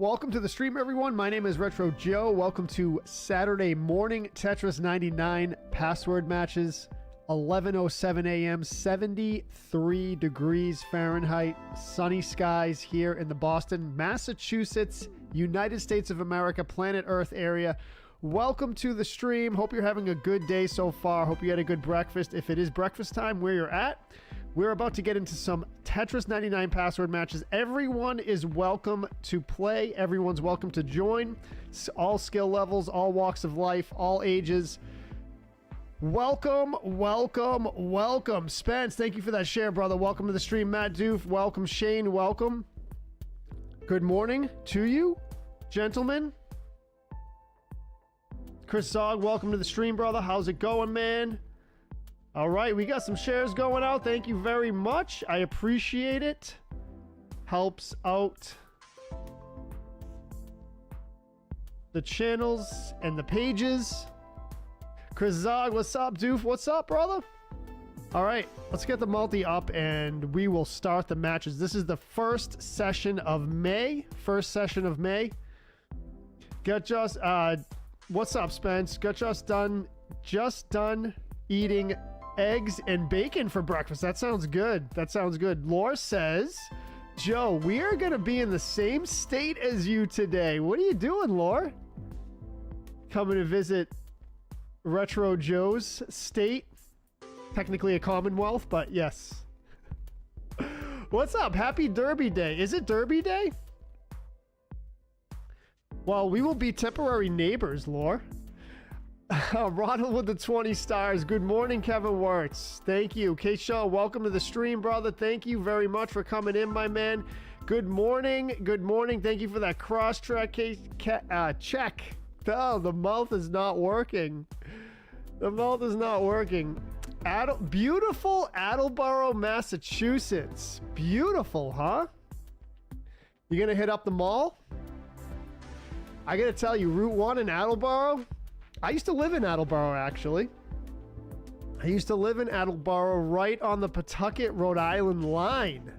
Welcome to the stream, everyone. My name is Retro Joe. Welcome to Saturday morning Tetris 99 password matches. 11:07 a.m., 73 degrees Fahrenheit, sunny skies here in the Boston, Massachusetts, United States of America, planet Earth area. Welcome to the stream. Hope you're having a good day so far. Hope you had a good breakfast. If it is breakfast time where you're at, we're about to get into some Tetris 99 password matches. Everyone is welcome to play. Everyone's welcome to join. All skill levels, all walks of life, all ages. Welcome, welcome, welcome. Spence, thank you for that share, brother. Welcome to the stream. Matt Doof, welcome. Shane, welcome. Good morning to you, gentlemen. Chris Zog, welcome to the stream, brother. How's it going, man? All right, we got some shares going out. Thank you very much. I appreciate it. Helps out the channels and the pages. Chris Zog, what's up, Doof? What's up, brother? All right, let's get the multi up and we will start the matches. This is the first session of May. Got just, what's up, Spence? Got just done eating eggs and bacon for breakfast. That sounds good. That sounds good. Laura says, Joe, we are going to be in the same state as you today. What are you doing, Laura? Coming to visit Retro Joe's state. Technically a Commonwealth, but yes. What's up? Happy Derby Day. Is it Derby Day? Well, we will be temporary neighbors, Laura. Ronald with the 20 stars. Good morning, Kevin Wirtz. Thank you. K-Shaw, welcome to the stream, brother. Thank you very much for coming in, my man. Good morning. Good morning. Thank you for that cross-track check. Oh, the mouth is not working. The mouth is not working. Beautiful Attleboro, Massachusetts. Beautiful, huh? You gonna hit up the mall? I gotta tell you, Route 1 in Attleboro. I used to live in Attleboro, actually. I used to live in Attleboro right on the Pawtucket, Rhode Island line.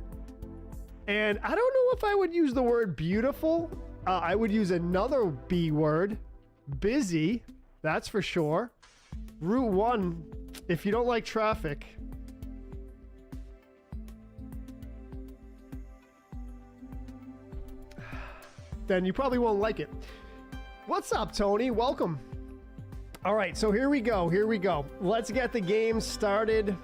And I don't know if I would use the word beautiful. I would use another B word. Busy, that's for sure. Route 1, if you don't like traffic. Then you probably won't like it. What's up, Tony? Welcome. All right, so here we go. Let's get the game started.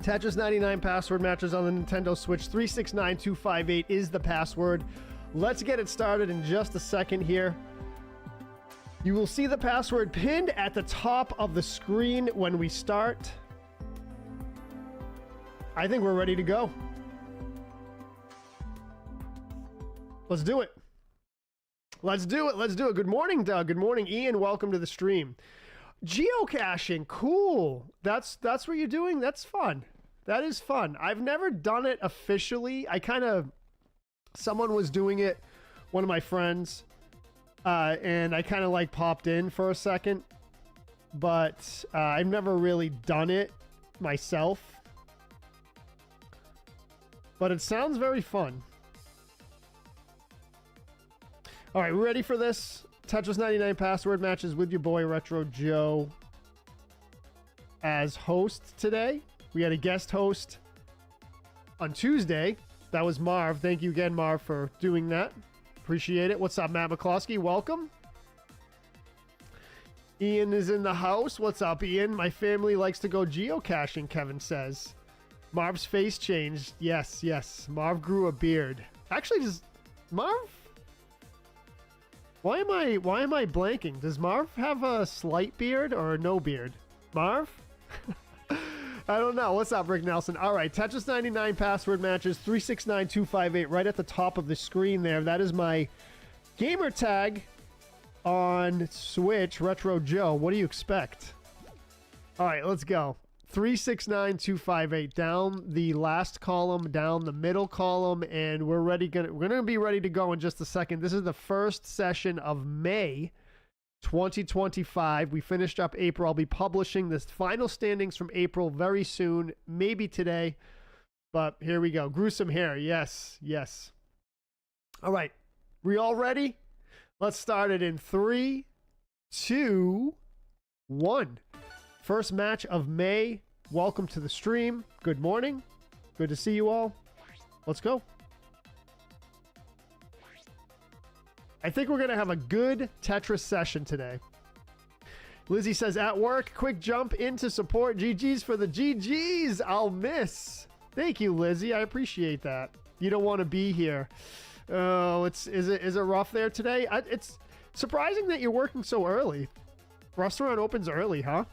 Tetris 99 password matches on the Nintendo Switch. 369258 is the password. Let's get it started in just a second here. You will see the password pinned at the top of the screen when we start. I think we're ready to go. Let's do it. Let's do it. Good morning, Doug. Good morning, Ian. Welcome to the stream. Geocaching, cool. That's what you're doing. That's fun. That is fun. I've never done it officially. Someone was doing it, one of my friends, and I kind of like popped in for a second, but I've never really done it myself. But it sounds very fun. All right, we're ready for this. Tetris 99 password matches with your boy Retro Joe as host today. We had a guest host on Tuesday. That was Marv. Thank you again, Marv, for doing that. Appreciate it. What's up, Matt McCloskey? Welcome. Ian is in the house. What's up, Ian? My family likes to go geocaching, Kevin says. Marv's face changed. Yes. Marv grew a beard. Actually, does Marv... Why am I blanking? Does Marv have a slight beard or no beard? Marv? I don't know. What's up, Rick Nelson? All right, Tetris 99 password matches, 369258, right at the top of the screen there. That is my gamer tag on Switch, Retro Joe. What do you expect? All right, let's go. 369258, down the last column, down the middle column, and we're gonna be ready to go in just a second. This is the first session of May 2025. We finished up April. I'll be publishing the final standings from April very soon, maybe today, but here we go. Gruesome hair, yes. All right. We all ready? Let's start it in 3, 2, 1. First match of May. Welcome to the stream. Good morning. Good to see you all. Let's go. I think we're going to have a good Tetris session today. Lizzie says, at work, quick jump into support. GG's for the GG's. I'll miss. Thank you, Lizzie. I appreciate that. You don't want to be here. Oh, is it rough there today? It's surprising that you're working so early. Restaurant opens early, huh?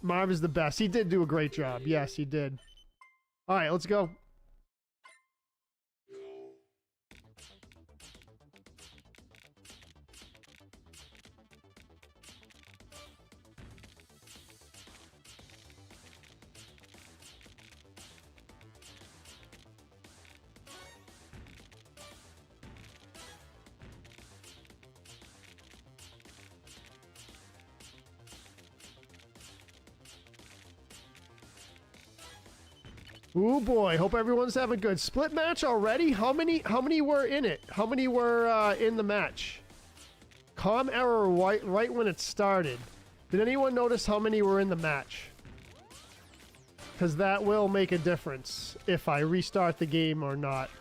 Marv is the best. He did do a great job. Yes, he did. All right, let's go. Oh boy, hope everyone's having good. Split match already? How many were in it? How many were in the match? Com error right when it started. Did anyone notice how many were in the match? Because that will make a difference if I restart the game or not.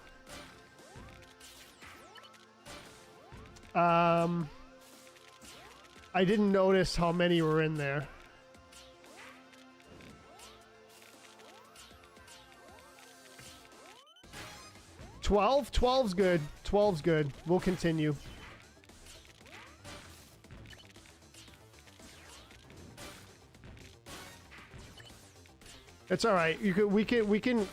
I didn't notice how many were in there. 12? 12's good. 12's good. We'll continue. It's all right. We can.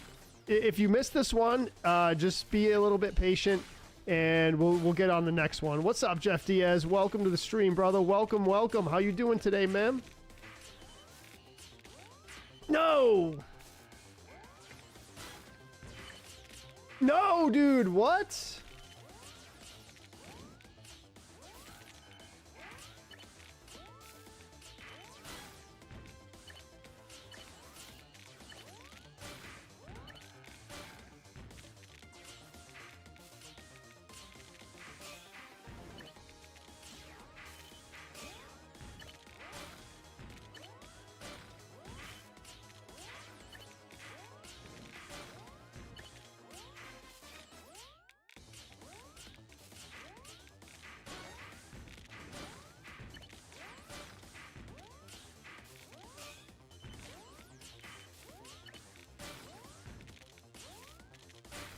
If you miss this one, just be a little bit patient, and we'll get on the next one. What's up, Jeff Diaz? Welcome to the stream, brother. Welcome, welcome. How you doing today, ma'am? No. No, dude, what?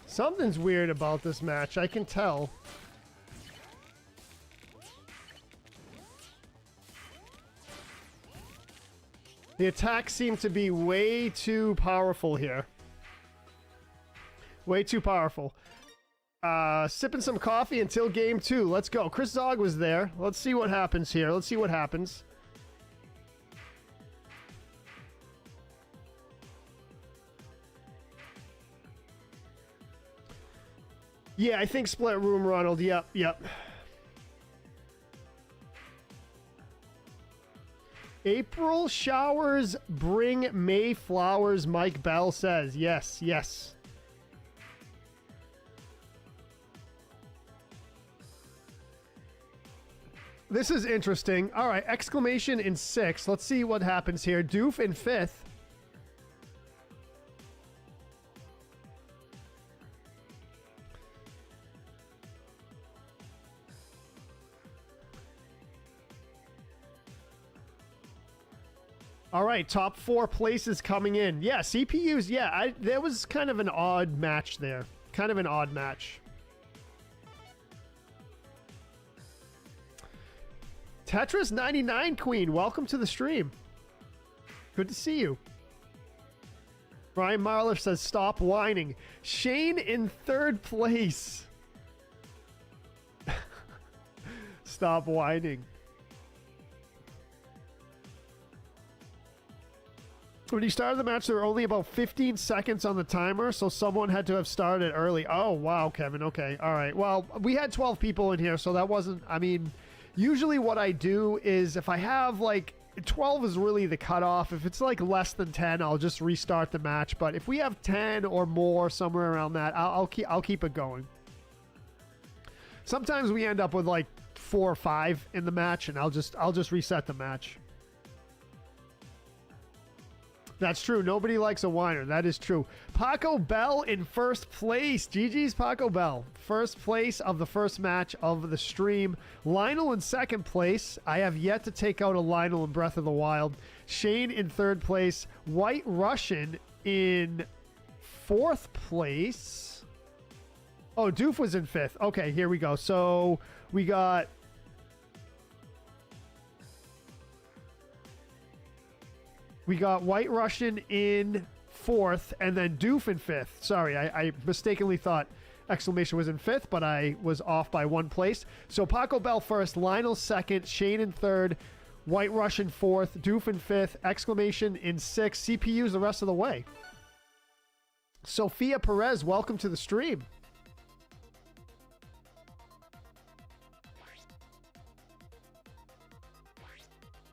Something's weird about this match, I can tell. The attacks seem to be way too powerful here. Way too powerful. Sipping some coffee until game 2. Let's go. Chris Zog was there. Let's see what happens here. Let's see what happens. Yeah, I think split room, Ronald. Yep, yep. April showers bring May flowers, Mike Bell says. Yes, yes. This is interesting. All right, exclamation in 6. Let's see what happens here. Doof in 5th. All right, top 4 places coming in. Yeah, CPUs, yeah, there was kind of an odd match there. Kind of an odd match. Tetris 99 Queen, welcome to the stream. Good to see you. Brian Marliff says, stop whining. Shane in 3rd place. Stop whining. When you started the match, there were only about 15 seconds on the timer, so someone had to have started early. Oh, wow, Kevin. Okay. All right. Well, we had 12 people in here, so that wasn't... I mean, usually what I do is if I have, like... 12 is really the cutoff. If it's, like, less than 10, I'll just restart the match. But if we have 10 or more, somewhere around that, I'll keep it going. Sometimes we end up with like 4 or 5 in the match, and I'll just reset the match. That's true. Nobody likes a whiner. That is true. Paco Bell in first place. GG's Paco Bell. First place of the first match of the stream. Lionel in second place. I have yet to take out a Lionel in Breath of the Wild. Shane in third place. White Russian in fourth place. Oh, Doof was in fifth. Okay, here we go. So we got... We got White Russian in fourth, and then Doof in fifth. Sorry, I mistakenly thought exclamation was in fifth, but I was off by 1 place. So Paco Bell first, Lionel second, Shane in third, White Russian fourth, Doof in fifth, exclamation in sixth, CPUs the rest of the way. Sophia Perez, welcome to the stream.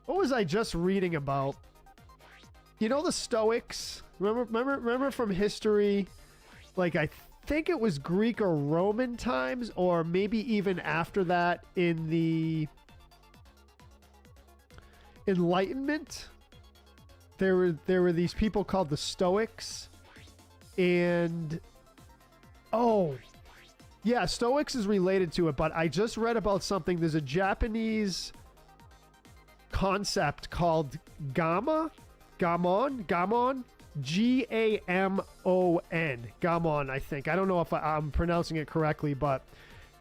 What was I just reading about? You know the Stoics? Remember from history? Like, I think it was Greek or Roman times, or maybe even after that in the Enlightenment. There were these people called the Stoics, and oh, yeah, Stoics is related to it. But I just read about something. There's a Japanese concept called gamon, Gamon, G-A-M-O-N, Gamon, I think. I don't know if I'm pronouncing it correctly, but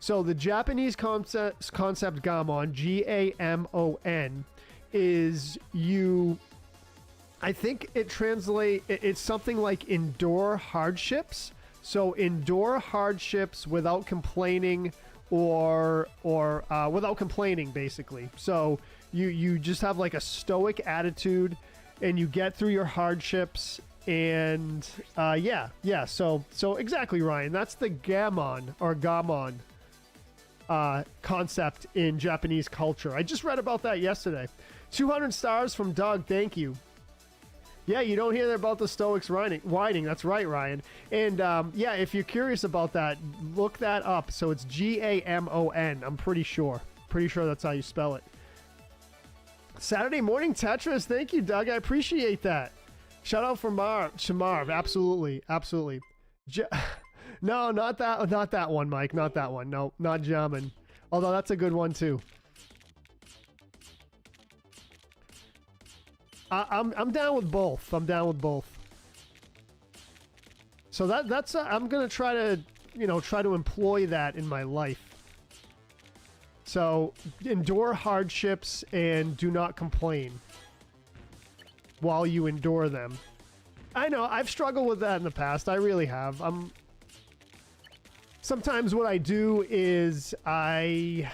so the Japanese concept Gamon, G-A-M-O-N, is I think it's something like endure hardships. So endure hardships without complaining or without complaining, basically. So you just have like a stoic attitude, and you get through your hardships, and yeah. So exactly, Ryan. That's the Gamon or Gamon concept in Japanese culture. I just read about that yesterday. 200 stars from Doug. Thank you. Yeah, you don't hear about the Stoics whining. That's right, Ryan. And yeah, if you're curious about that, look that up. So it's G-A-M-O-N. I'm pretty sure. Pretty sure that's how you spell it. Saturday morning Tetris. Thank you, Doug. I appreciate that. Shout out for Shamarv. Absolutely. Absolutely. No, not that one, Mike. Not that one. No, not Jamin. Although that's a good one too. I'm down with both. I'm down with both. So that's I'm gonna try to employ that in my life. So endure hardships and do not complain while you endure them. I know I've struggled with that in the past. I really have. Sometimes what I do is I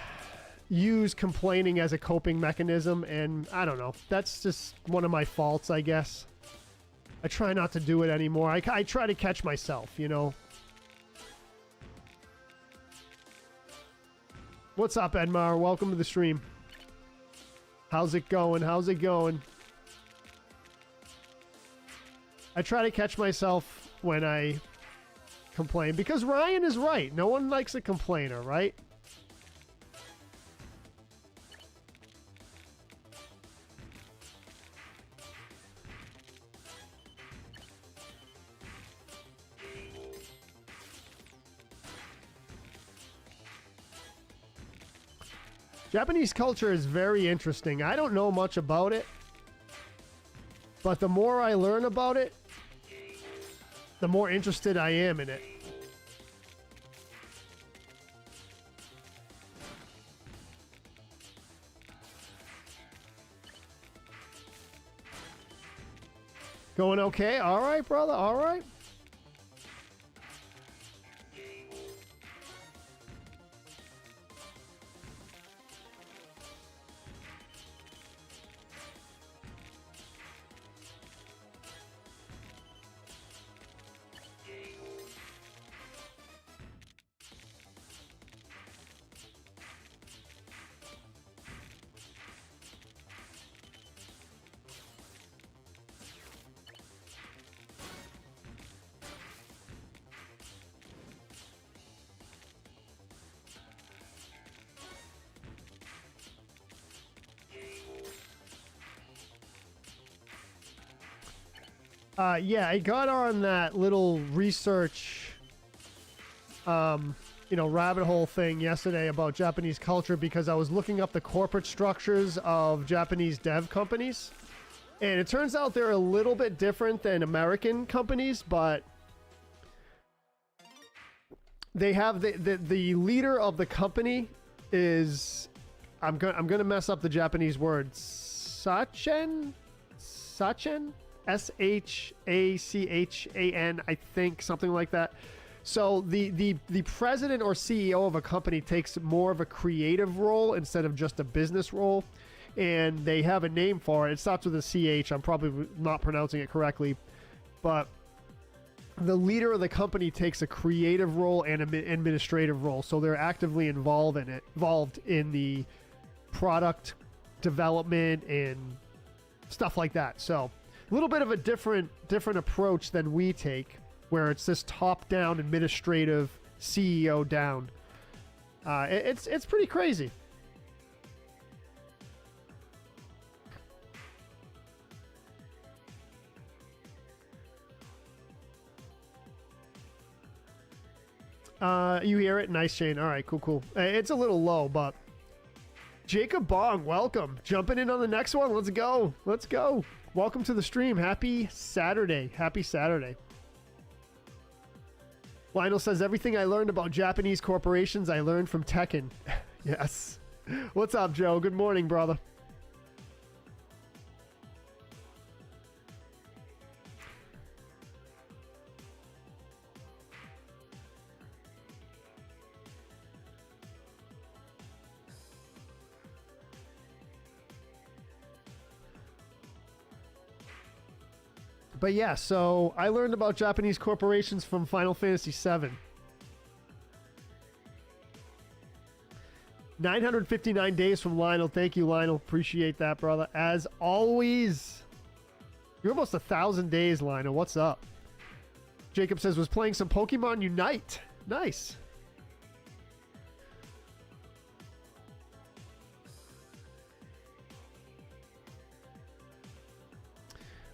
use complaining as a coping mechanism, and I don't know. That's just one of my faults, I guess. I try not to do it anymore. I try to catch myself, you know. What's up, Edmar? Welcome to the stream. How's it going? How's it going? I try to catch myself when I complain, because Ryan is right. No one likes a complainer, right? Japanese culture is very interesting. I don't know much about it, but the more I learn about it, the more interested I am in it. Going okay? All right, brother. All right. Yeah, I got on that little research, rabbit hole thing yesterday about Japanese culture because I was looking up the corporate structures of Japanese dev companies. And it turns out they're a little bit different than American companies, but they have the leader of the company is, I'm gonna mess up the Japanese word, Sachan, Shachan, I think, something like that. So the president or CEO of a company takes more of a creative role instead of just a business role. And they have a name for it. It starts with a CH. I'm probably not pronouncing it correctly. But the leader of the company takes a creative role and an administrative role. So they're actively involved in the product development and stuff like that. So a little bit of a different approach than we take, where it's this top-down administrative CEO down. It's pretty crazy. You hear it? Nice, Shane. All right, cool. It's a little low, but Jacob Bong, welcome. Jumping in on the next one. Let's go. Welcome to the stream. Happy Saturday. Lionel says, everything I learned about Japanese corporations, I learned from Tekken. Yes. What's up, Joe? Good morning, brother. But yeah, so I learned about Japanese corporations from Final Fantasy VII. 959 days from Lionel. Thank you, Lionel. Appreciate that, brother. As always. You're almost 1,000 days, Lionel. What's up? Jacob says, was playing some Pokemon Unite. Nice.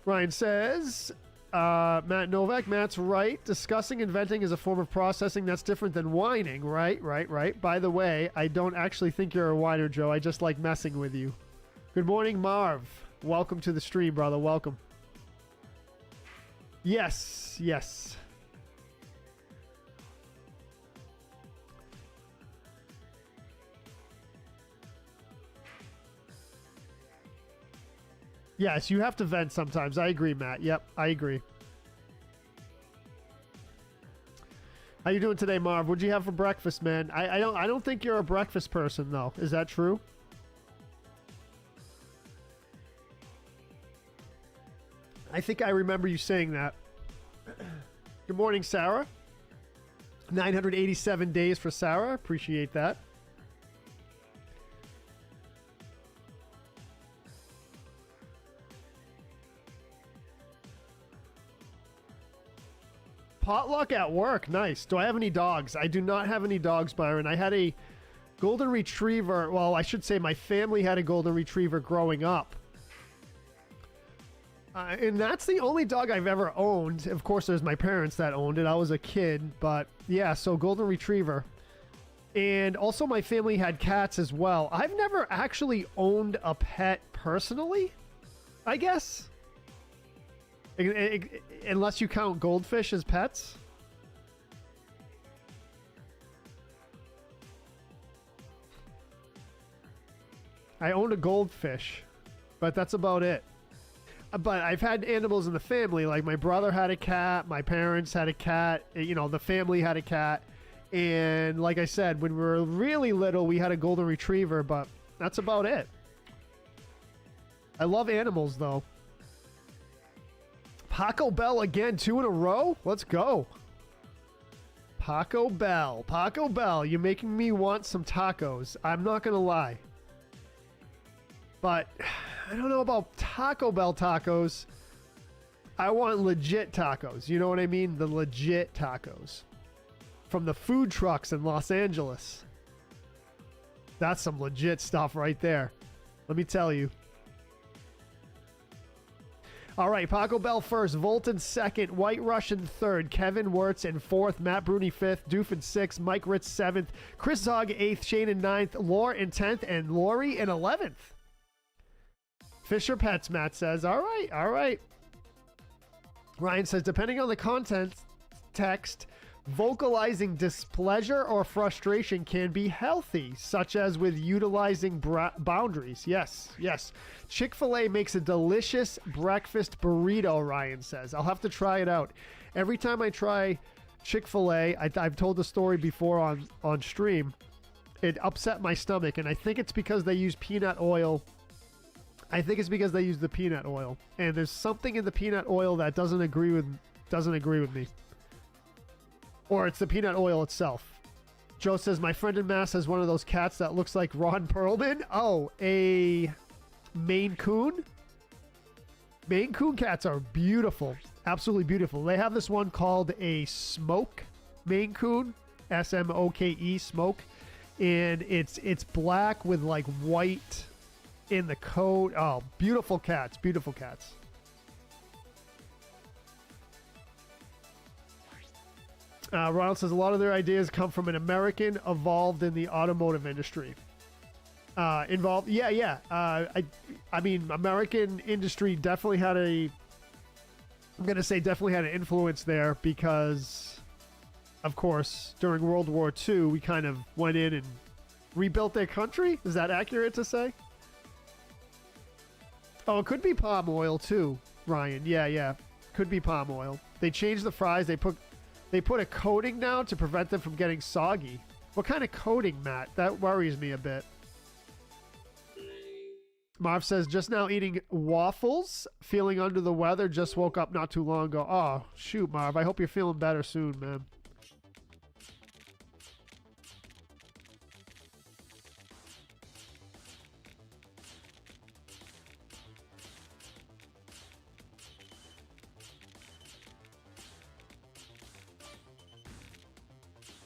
Ryan says, Matt Novak, Matt's right. Discussing and venting is a form of processing that's different than whining. Right. By the way, I don't actually think you're a whiner, Joe. I just like messing with you. Good morning, Marv. Welcome to the stream, brother. Welcome. Yes. Yes, you have to vent sometimes. I agree, Matt. Yep, I agree. How you doing today, Marv? What'd you have for breakfast, man? I don't think you're a breakfast person, though. Is that true? I think I remember you saying that. Good morning, Sarah. 987 days for Sarah. Appreciate that. Potluck at work. Nice. Do I have any dogs? I do not have any dogs, Byron. I had a golden retriever. Well, I should say my family had a golden retriever growing up. And that's the only dog I've ever owned. Of course, there's my parents that owned it. I was a kid. But yeah, so golden retriever. And also my family had cats as well. I've never actually owned a pet personally, I guess. Unless you count goldfish as pets. I owned a goldfish, but that's about it. But I've had animals in the family, like my brother had a cat, my parents had a cat, the family had a cat. And like I said, when we were really little, we had a golden retriever, but that's about it. I love animals, though. Paco Bell again, 2 in a row? Let's go. Paco Bell, you're making me want some tacos. I'm not going to lie. But I don't know about Taco Bell tacos. I want legit tacos. You know what I mean? The legit tacos. From the food trucks in Los Angeles. That's some legit stuff right there. Let me tell you. All right, Paco Bell first, Volton second, White Russian third, Kevin Wirtz in fourth, Matt Bruni fifth, Doof in sixth, Mike Ritz seventh, Chris Zog eighth, Shane in ninth, Lore in 10th, and Lori in 11th. Fisher Pets, Matt says. All right, all right. Ryan says, depending on the content text, vocalizing displeasure or frustration can be healthy, such as with utilizing boundaries. Yes, yes. Chick-fil-A makes a delicious breakfast burrito, Ryan says. I'll have to try it out. Every time I try Chick-fil-A, I've told the story before on stream, it upset my stomach, and I think it's because they use peanut oil. I think it's because they use the peanut oil, and there's something in the peanut oil that doesn't agree with me. Or it's the peanut oil itself. Joe says, my friend in Mass has one of those cats that looks like Ron Perlman. Oh, a Maine Coon? Maine Coon cats are beautiful. Absolutely beautiful. They have this one called a Smoke Maine Coon. S-M-O-K-E, Smoke. And it's black with like white in the coat. Oh, beautiful cats. Beautiful cats. Ronald says a lot of their ideas come from an American involved in the automotive industry. Involved, yeah. I mean, American industry definitely had I'm going to say definitely had an influence there because, of course, during World War II, we kind of went in and rebuilt their country. Is that accurate to say? Oh, it could be palm oil too, Ryan. Yeah. Could be palm oil. They changed the fries. They put a coating now to prevent them from getting soggy. What kind of coating, Matt? That worries me a bit. Marv says, just now eating waffles, feeling under the weather, just woke up not too long ago. Oh, shoot, Marv. I hope you're feeling better soon, man.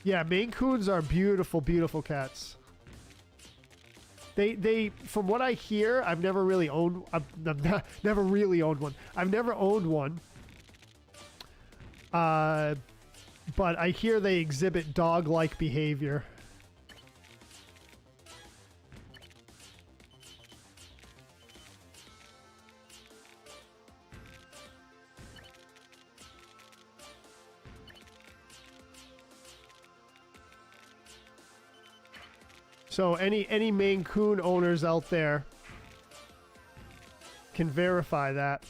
Yeah, Maine Coons are beautiful, beautiful cats. They from what I hear, I've never really owned. I've never really owned one. I've never owned one. But I hear they exhibit dog-like behavior. So any Maine Coon owners out there can verify that.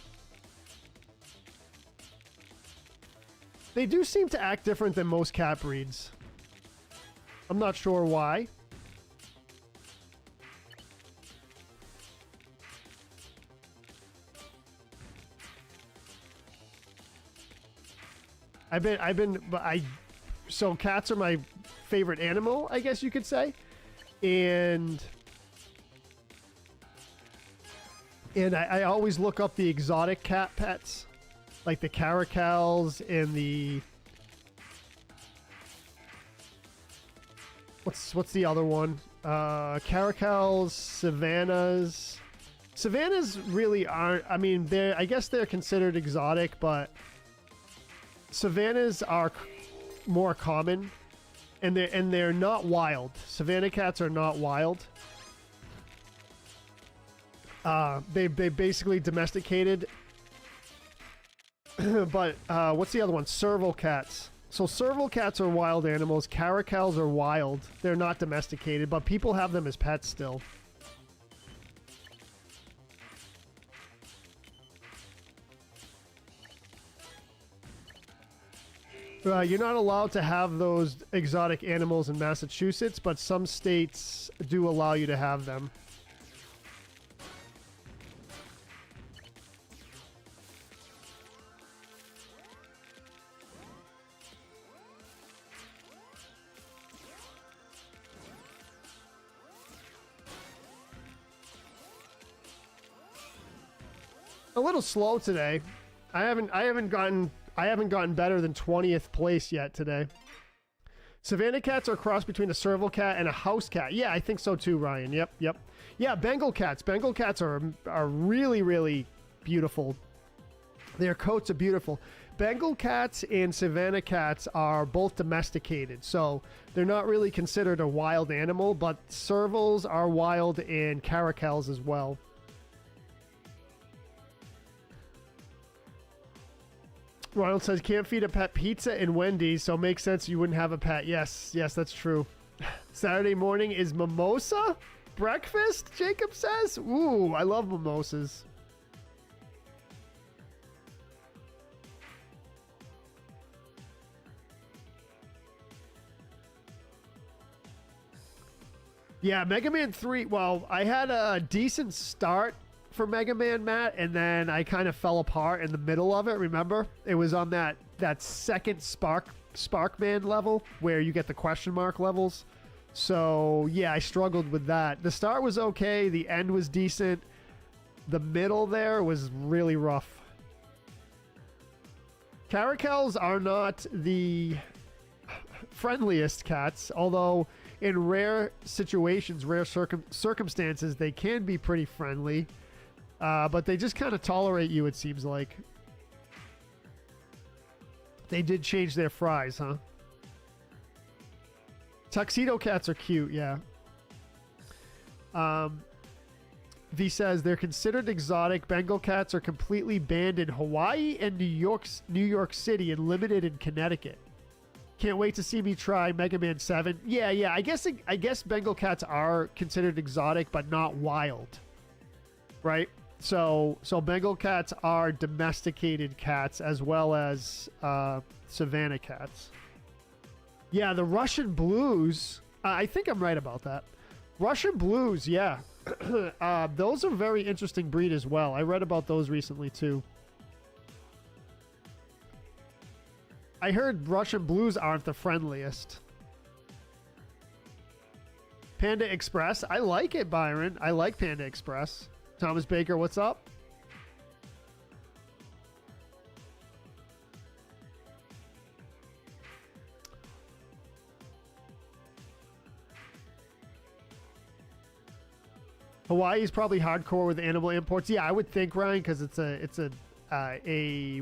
They do seem to act different than most cat breeds. I'm not sure why. So cats are my favorite animal, I guess you could say. And I always look up the exotic cat pets, like the caracals and the what's the other one? Caracals, savannas. Savannas really aren't. I mean, I guess they're considered exotic, but savannas are more common. And they're not wild. Savannah cats are not wild. They basically domesticated. But what's the other one? Serval cats. So serval cats are wild animals. Caracals are wild. They're not domesticated, but people have them as pets still. You're not allowed to have those exotic animals in Massachusetts, but some states do allow you to have them. A little slow today. I haven't gotten better than 20th place yet today. Savannah cats are a cross between a serval cat and a house cat. Yeah, I think so too, Ryan. Yep. Yeah, Bengal cats. Bengal cats are really, really beautiful. Their coats are beautiful. Bengal cats and Savannah cats are both domesticated, so they're not really considered a wild animal, but servals are wild and caracals as well. Ronald says, can't feed a pet pizza in Wendy's, so it makes sense you wouldn't have a pet. Yes, that's true. Saturday morning is mimosa breakfast, Jacob says. Ooh, I love mimosas. Yeah, Mega Man 3, well, I had a decent start for Mega Man, Matt, and then I kind of fell apart in the middle of it, remember? It was on that second Sparkman level where you get the question mark levels. So, yeah, I struggled with that. The start was okay, the end was decent. The middle there was really rough. Caracals are not the friendliest cats, although in rare situations, rare circumstances, they can be pretty friendly. But they just kind of tolerate you, it seems like. They did change their fries, huh? Tuxedo cats are cute, yeah. V says they're considered exotic. Bengal cats are completely banned in Hawaii and New York City and limited in Connecticut. Can't wait to see me try Mega Man 7. Yeah. I guess Bengal cats are considered exotic, but not wild, right? So Bengal cats are domesticated cats as well as Savannah cats. Yeah, the Russian blues. I think I'm right about that. Russian blues, yeah. Those are very interesting breed as well. I read about those recently too. I heard Russian blues aren't the friendliest. Panda Express. I like it, Byron. I like Panda Express. Thomas Baker, what's up? Hawaii is probably hardcore with animal imports. Yeah, I would think, Ryan, because it's a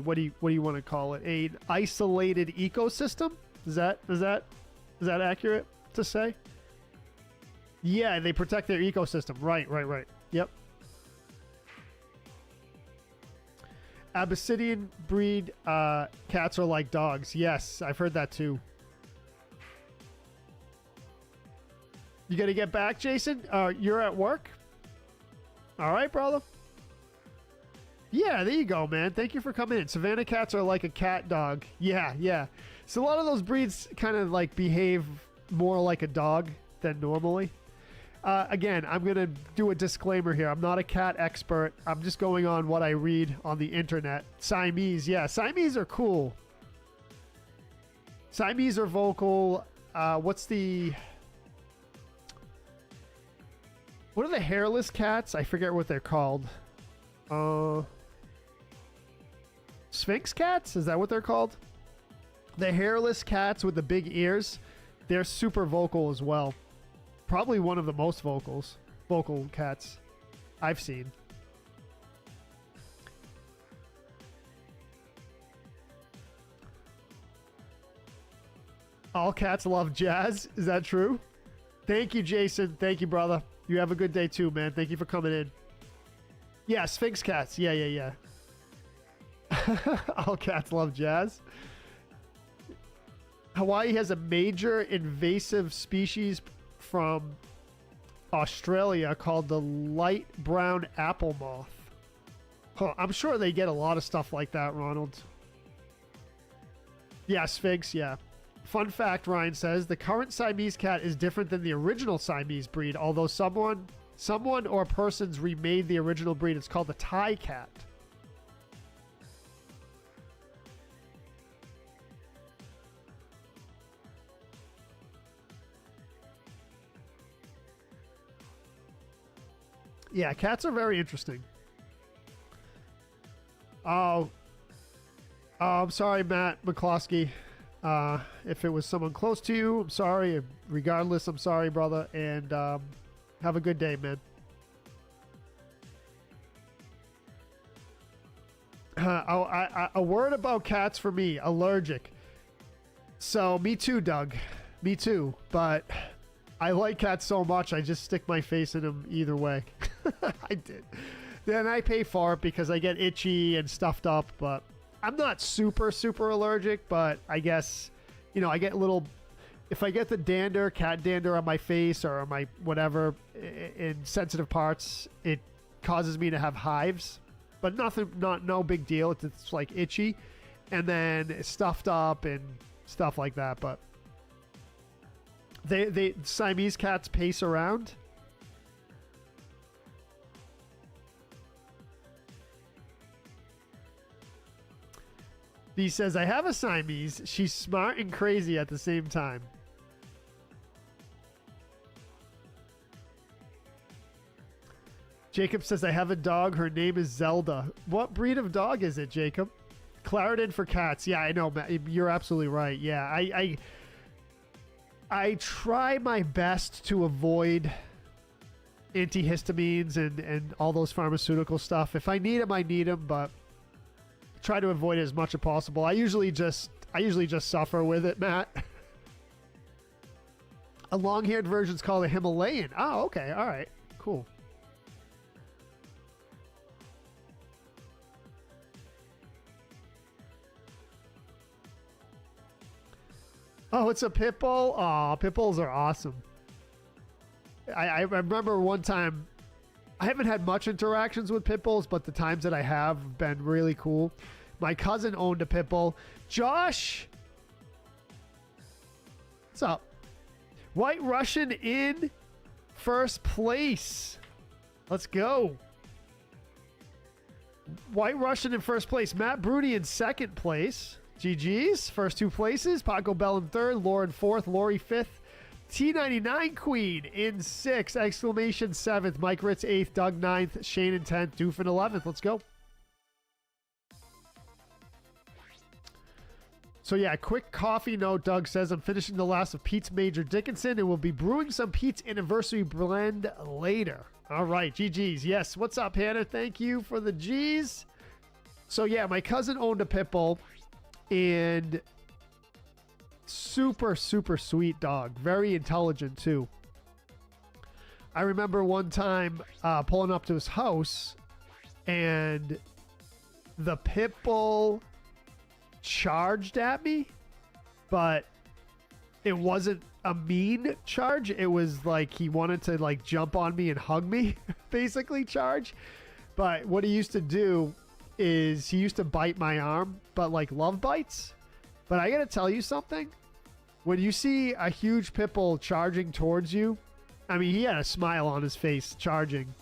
what do you want to call it? An isolated ecosystem? Is that accurate to say? Yeah, they protect their ecosystem. Right. Yep. Abyssinian breed cats are like dogs. Yes, I've heard that too. You gotta get back, Jason? You're at work? All right, brother. Yeah, there you go, man. Thank you for coming in. Savannah cats are like a cat dog. Yeah. So a lot of those breeds kind of like behave more like a dog than normally. Again, I'm going to do a disclaimer here. I'm not a cat expert. I'm just going on what I read on the internet. Siamese, yeah. Siamese are cool. Siamese are vocal. What are the hairless cats? I forget what they're called. Sphinx cats? Is that what they're called? The hairless cats with the big ears. They're super vocal as well. Probably one of the most vocal cats I've seen. All cats love jazz. Is that true? Thank you, Jason. Thank you, brother. You have a good day too, man. Thank you for coming in. Yeah, Sphinx cats. Yeah. All cats love jazz. Hawaii has a major invasive species from Australia called the light brown apple moth. Huh, I'm sure they get a lot of stuff like that, Ronald. Yeah, Sphinx, yeah. Fun fact, Ryan says, the current Siamese cat is different than the original Siamese breed, although someone or persons remade the original breed. It's called the Thai cat. Yeah, cats are very interesting. Oh, I'm sorry, Matt McCloskey. If it was someone close to you, I'm sorry. Regardless, I'm sorry, brother. And have a good day, man. A word about cats for me, allergic. So, me too, Doug. Me too. But I like cats so much, I just stick my face in them either way. I did. Then I pay for it because I get itchy and stuffed up, but I'm not super, super allergic, but I guess, you know, I get little, if I get the dander, cat dander on my face or on my whatever in sensitive parts, it causes me to have hives, but no big deal. It's like itchy and then it's stuffed up and stuff like that. But they Siamese cats pace around. B says, I have a Siamese. She's smart and crazy at the same time. Jacob says, I have a dog. Her name is Zelda. What breed of dog is it, Jacob? Claritin for cats. Yeah, I know, Matt. You're absolutely right. Yeah, I try my best to avoid antihistamines and all those pharmaceutical stuff. If I need them, I need them, but try to avoid it as much as possible. I usually just suffer with it, Matt. A long-haired version's called a Himalayan. Oh, okay. All right. Cool. Oh, it's a pit bull? Aw, pit bulls are awesome. I remember one time, I haven't had much interactions with pit bulls, but the times that I have been really cool. My cousin owned a pit bull. Josh! What's up? White Russian in first place. Let's go. White Russian in first place. Matt Bruni in second place. GG's. First two places. Paco Bell in third. Lauren fourth. Lori fifth. T99 Queen in sixth. Exclamation seventh. Mike Ritz eighth. Doug ninth. Shane in 10th. Doof in 11th. Let's go. So yeah, quick coffee note. Doug says, I'm finishing the last of Pete's Major Dickinson and we'll be brewing some Pete's Anniversary Blend later. All right, GG's. Yes, what's up, Hannah? Thank you for the G's. So yeah, my cousin owned a pit bull and super, super sweet dog. Very intelligent too. I remember one time pulling up to his house and the pit bull charged at me, but it wasn't a mean charge. It was like he wanted to like jump on me and hug me, basically charge. But what he used to do is he used to bite my arm, but like love bites. But I gotta tell you something. When you see a huge pit bull charging towards you, I mean, he had a smile on his face charging.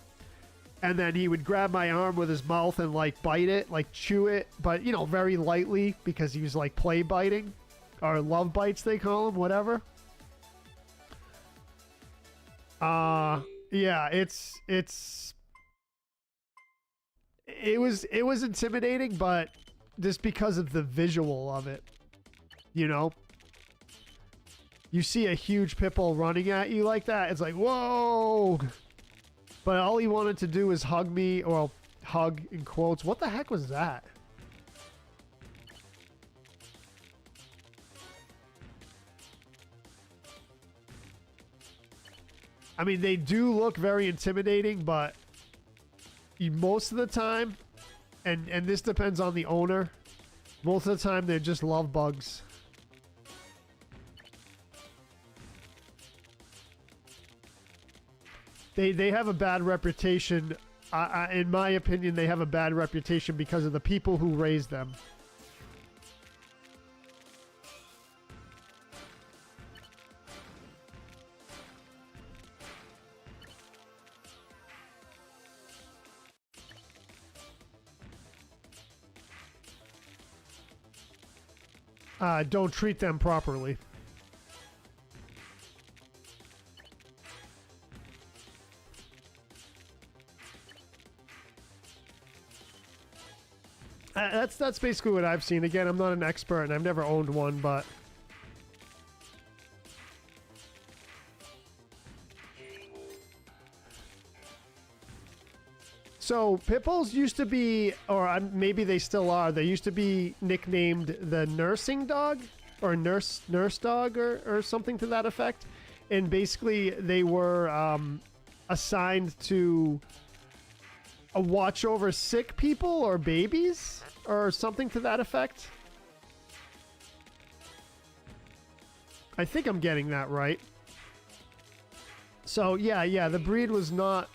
And then he would grab my arm with his mouth and like bite it, like chew it, but you know, very lightly because he was like play biting or love bites, they call them, whatever. Yeah, it was intimidating, but just because of the visual of it, you know, you see a huge pit bull running at you like that. It's like, whoa. But all he wanted to do is hug me, or hug in quotes. What the heck was that? I mean, they do look very intimidating, but most of the time, and this depends on the owner, most of the time they're just love bugs. They have a bad reputation. In my opinion, they have a bad reputation because of the people who raised them. Don't treat them properly. That's basically what I've seen. Again, I'm not an expert and I've never owned one, but So pit bulls used to be, or maybe they still are, they used to be nicknamed the nursing dog or nurse dog or something to that effect. And basically they were assigned to watch over sick people or babies or something to that effect. I think I'm getting that right. So yeah, the breed was not...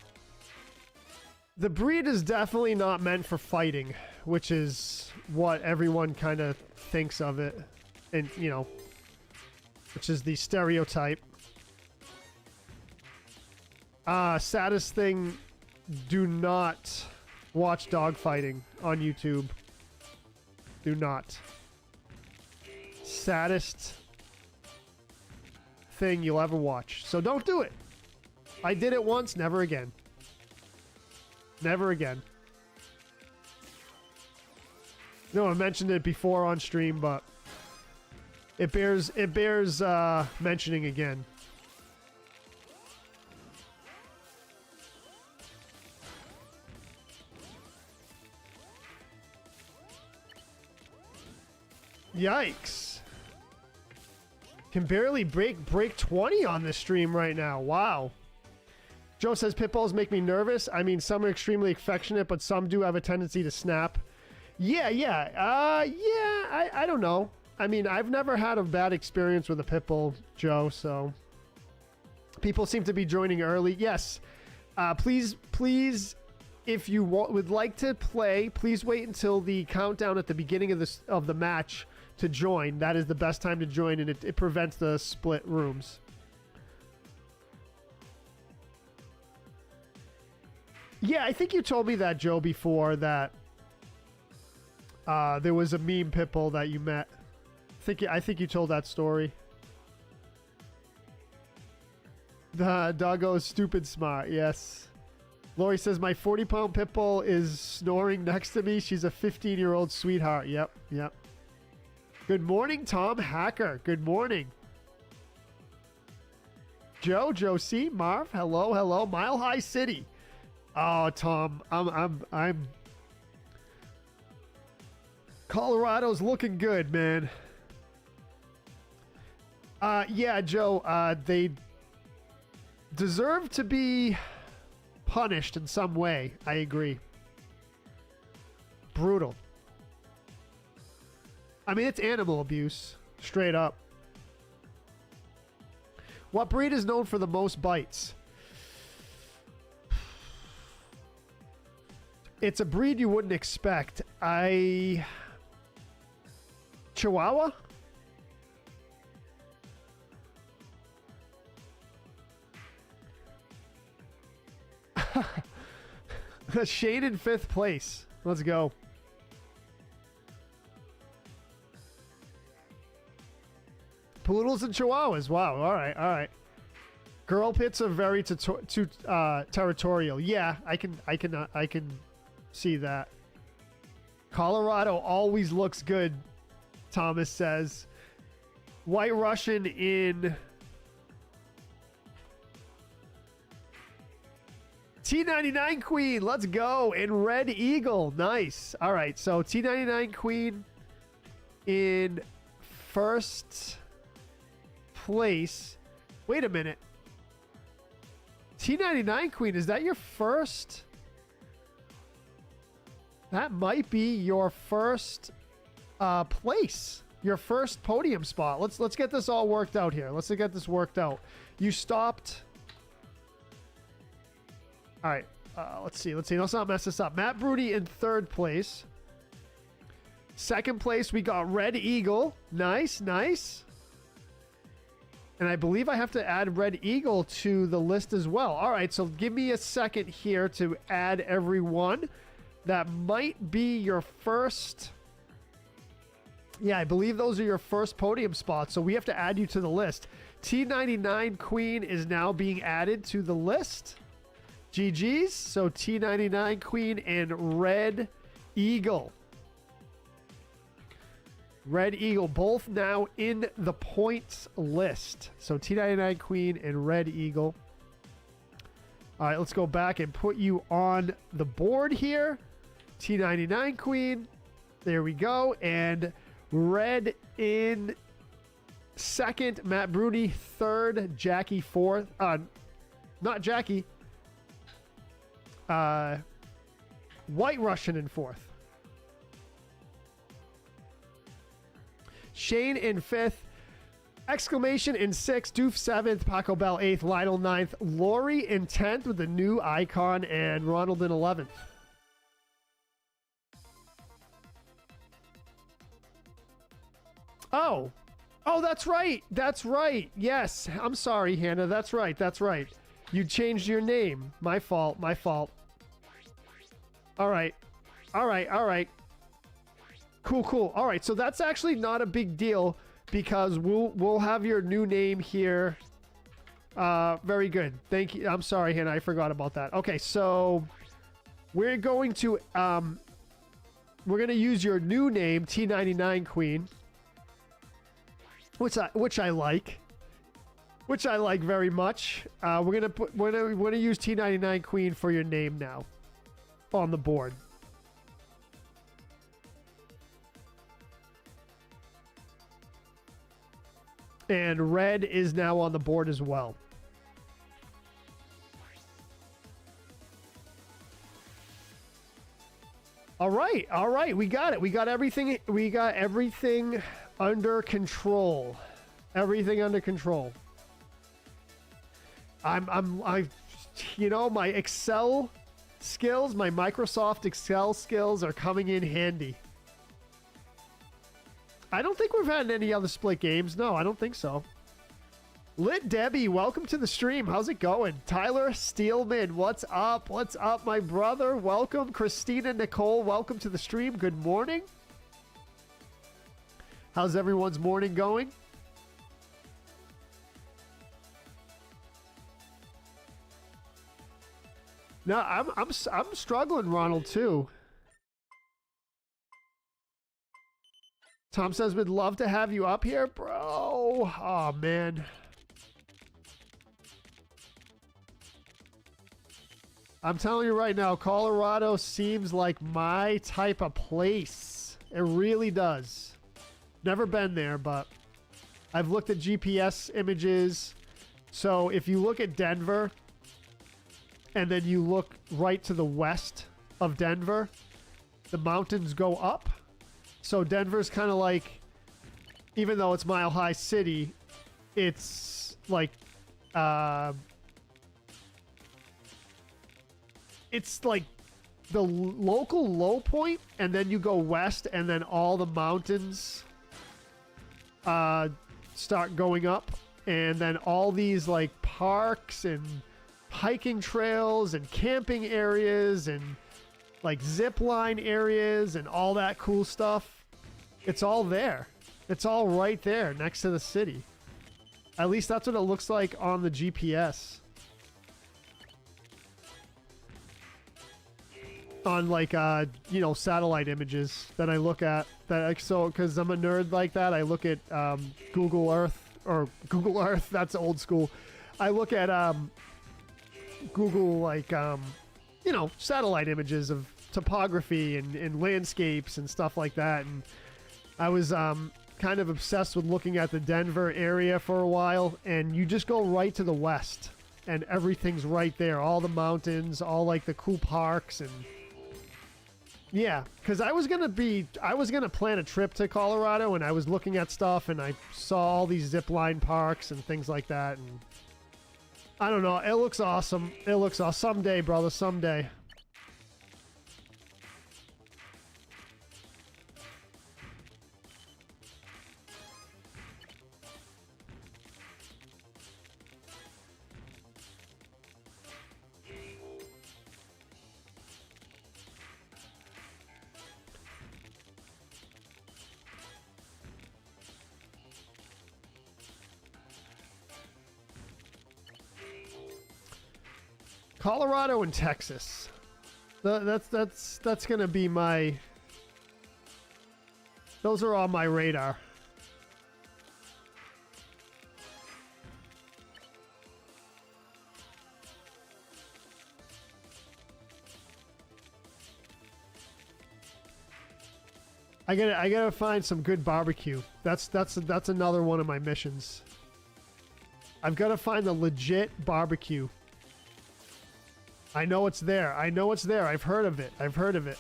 The breed is definitely not meant for fighting, which is what everyone kind of thinks of it. And, you know, which is the stereotype. Saddest thing, do not watch dog fighting on YouTube. Do not. Saddest thing you'll ever watch. So don't do it. I did it once, never again. Never again. No, I mentioned it before on stream, but it bears mentioning again. Yikes. Can barely break 20 on this stream right now. Wow. Joe says pit bulls make me nervous. I mean, some are extremely affectionate, but some do have a tendency to snap. Yeah. I don't know. I mean, I've never had a bad experience with a pit bull, Joe, so people seem to be joining early. Yes. Please, if you would like to play, please wait until the countdown at the beginning of the match to join. That is the best time to join, and it prevents the split rooms. Yeah, I think you told me that, Joe, before, that there was a meme pit bull that you met. I think you told that story. The doggo is stupid smart, yes. Lori says, my 40-pound pit bull is snoring next to me. She's a 15-year-old sweetheart. Yep. Good morning, Tom Hacker. Good morning. Joe C. Marv, hello. Mile High City. Oh, Tom, I'm Colorado's looking good, man. Yeah, Joe, they deserve to be punished in some way. I agree. Brutal. I mean, it's animal abuse, straight up. What breed is known for the most bites? It's a breed you wouldn't expect. Chihuahua? Shane in 5th place. Let's go. Poodles and Chihuahuas. Wow. All right. Girl pits are very territorial. Yeah, I can see that. Colorado always looks good, Thomas says. White Russian in T99 Queen, let's go. And Red Eagle, nice. All right, so T99 Queen in 1st place. Wait a minute. T99 Queen, is that your first? That might be your first place. Your first podium spot. Let's get this all worked out here. Let's get this worked out. You stopped. All right. Let's see. Let's not mess this up. Matt Broody in 3rd place. 2nd place, we got Red Eagle. Nice. And I believe I have to add Red Eagle to the list as well. All right, so give me a second here to add everyone. That might be your first. Yeah, I believe those are your first podium spots. So we have to add you to the list. T99 Queen is now being added to the list. GG's. So T99 Queen and Red Eagle. Red Eagle, both now in the points list. So T99 Queen and Red Eagle. All right, let's go back and put you on the board here. T99 Queen. There we go. And red in second, Matt Bruni third, Jackie fourth. Not Jackie. White Russian in fourth. Shane in fifth. Exclamation in sixth. Doof seventh. Paco Bell eighth. Lionel ninth. Lori in 10th with the new icon. And Ronald in 11th. Oh. Oh, that's right. That's right. Yes. I'm sorry, Hannah. That's right. That's right. You changed your name. My fault. My fault. All right. All right. All right. Cool, cool. All right. So that's actually not a big deal because we'll have your new name here. Very good. Thank you. I'm sorry, Hannah. I forgot about that. Okay. So we're going to use your new name, T99 Queen. Which I like very much. We're gonna use T99 Queen for your name now on the board. And red is now on the board as well. All right, we got it. We got everything under control. Everything under control. You know, my Excel skills, my Microsoft Excel skills are coming in handy. I don't think we've had any other split games. No, I don't think so. Lit Debbie, welcome to the stream. How's it going? Tyler Steelman, what's up? What's up, my brother? Welcome. Christina Nicole, welcome to the stream. Good morning. How's everyone's morning going? No, I'm struggling, Ronald, too. Tom says, we'd love to have you up here, bro. Oh, man. I'm telling you right now, Colorado seems like my type of place. It really does. Never been there, but I've looked at GPS images. So if you look at Denver and then you look right to the west of Denver, the mountains go up. So Denver's kind of like, even though it's Mile High City, it's like, it's like the local low point, and then you go west, and then all the mountains start going up, and then all these like parks and hiking trails and camping areas and like zip line areas and all that cool stuff. It's all there. It's all right there next to the city. At least that's what it looks like on the GPS. On like you know, satellite images that I look at, so because I'm a nerd like that, I look at Google Earth, or Google Earth, that's old school. I look at Google, like you know, satellite images of topography and landscapes and stuff like that. And I was kind of obsessed with looking at the Denver area for a while, and you just go right to the west and everything's right there, all the mountains, all like the cool parks. And yeah, because I was gonna plan a trip to Colorado, and I was looking at stuff, and I saw all these zip line parks and things like that, and I don't know, it looks awesome. It looks awesome. Someday, brother, someday. Colorado and Texas. That's gonna be my. Those are on my radar. I gotta find some good barbecue. That's another one of my missions. I've got to find the legit barbecue. I know it's there. I know it's there. I've heard of it. I've heard of it.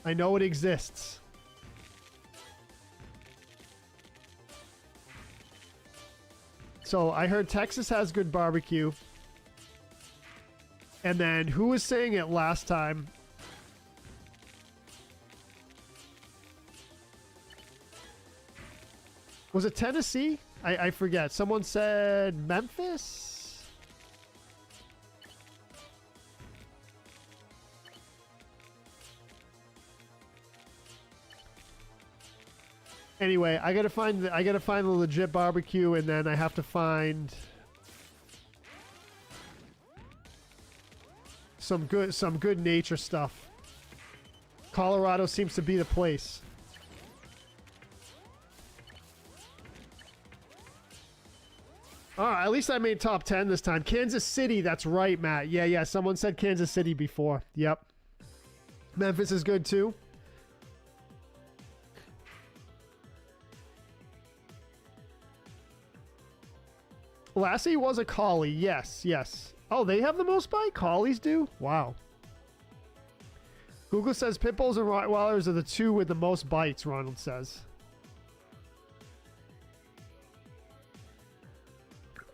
I know it exists. So I heard Texas has good barbecue. And then who was saying it last time? Was it Tennessee? I forget. Someone said Memphis? Anyway, I gotta find the legit barbecue, and then I have to find some good nature stuff. Colorado seems to be the place. Alright, at least I made top 10 this time. Kansas City, that's right, Matt. Yeah, someone said Kansas City before. Yep. Memphis is good too. Lassie was a collie. Yes. Oh, they have the most bite? Collies do? Wow. Google says pit bulls and Rottweilers are the two with the most bites, Ronald says.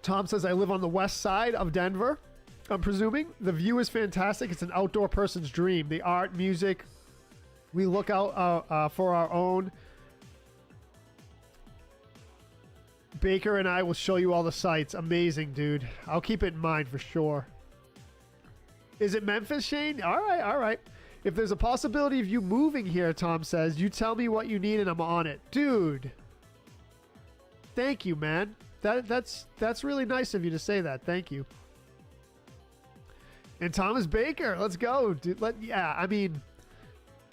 Tom says, I live on the west side of Denver. I'm presuming. The view is fantastic. It's an outdoor person's dream. The art, music. We look out for our own. Baker and I will show you all the sights. Amazing, dude. I'll keep it in mind for sure. Is it Memphis, Shane? All right. If there's a possibility of you moving here, Tom says, you tell me what you need and I'm on it. Dude. Thank you, man. That's really nice of you to say that. Thank you. And Thomas Baker, let's go, dude. Yeah, I mean,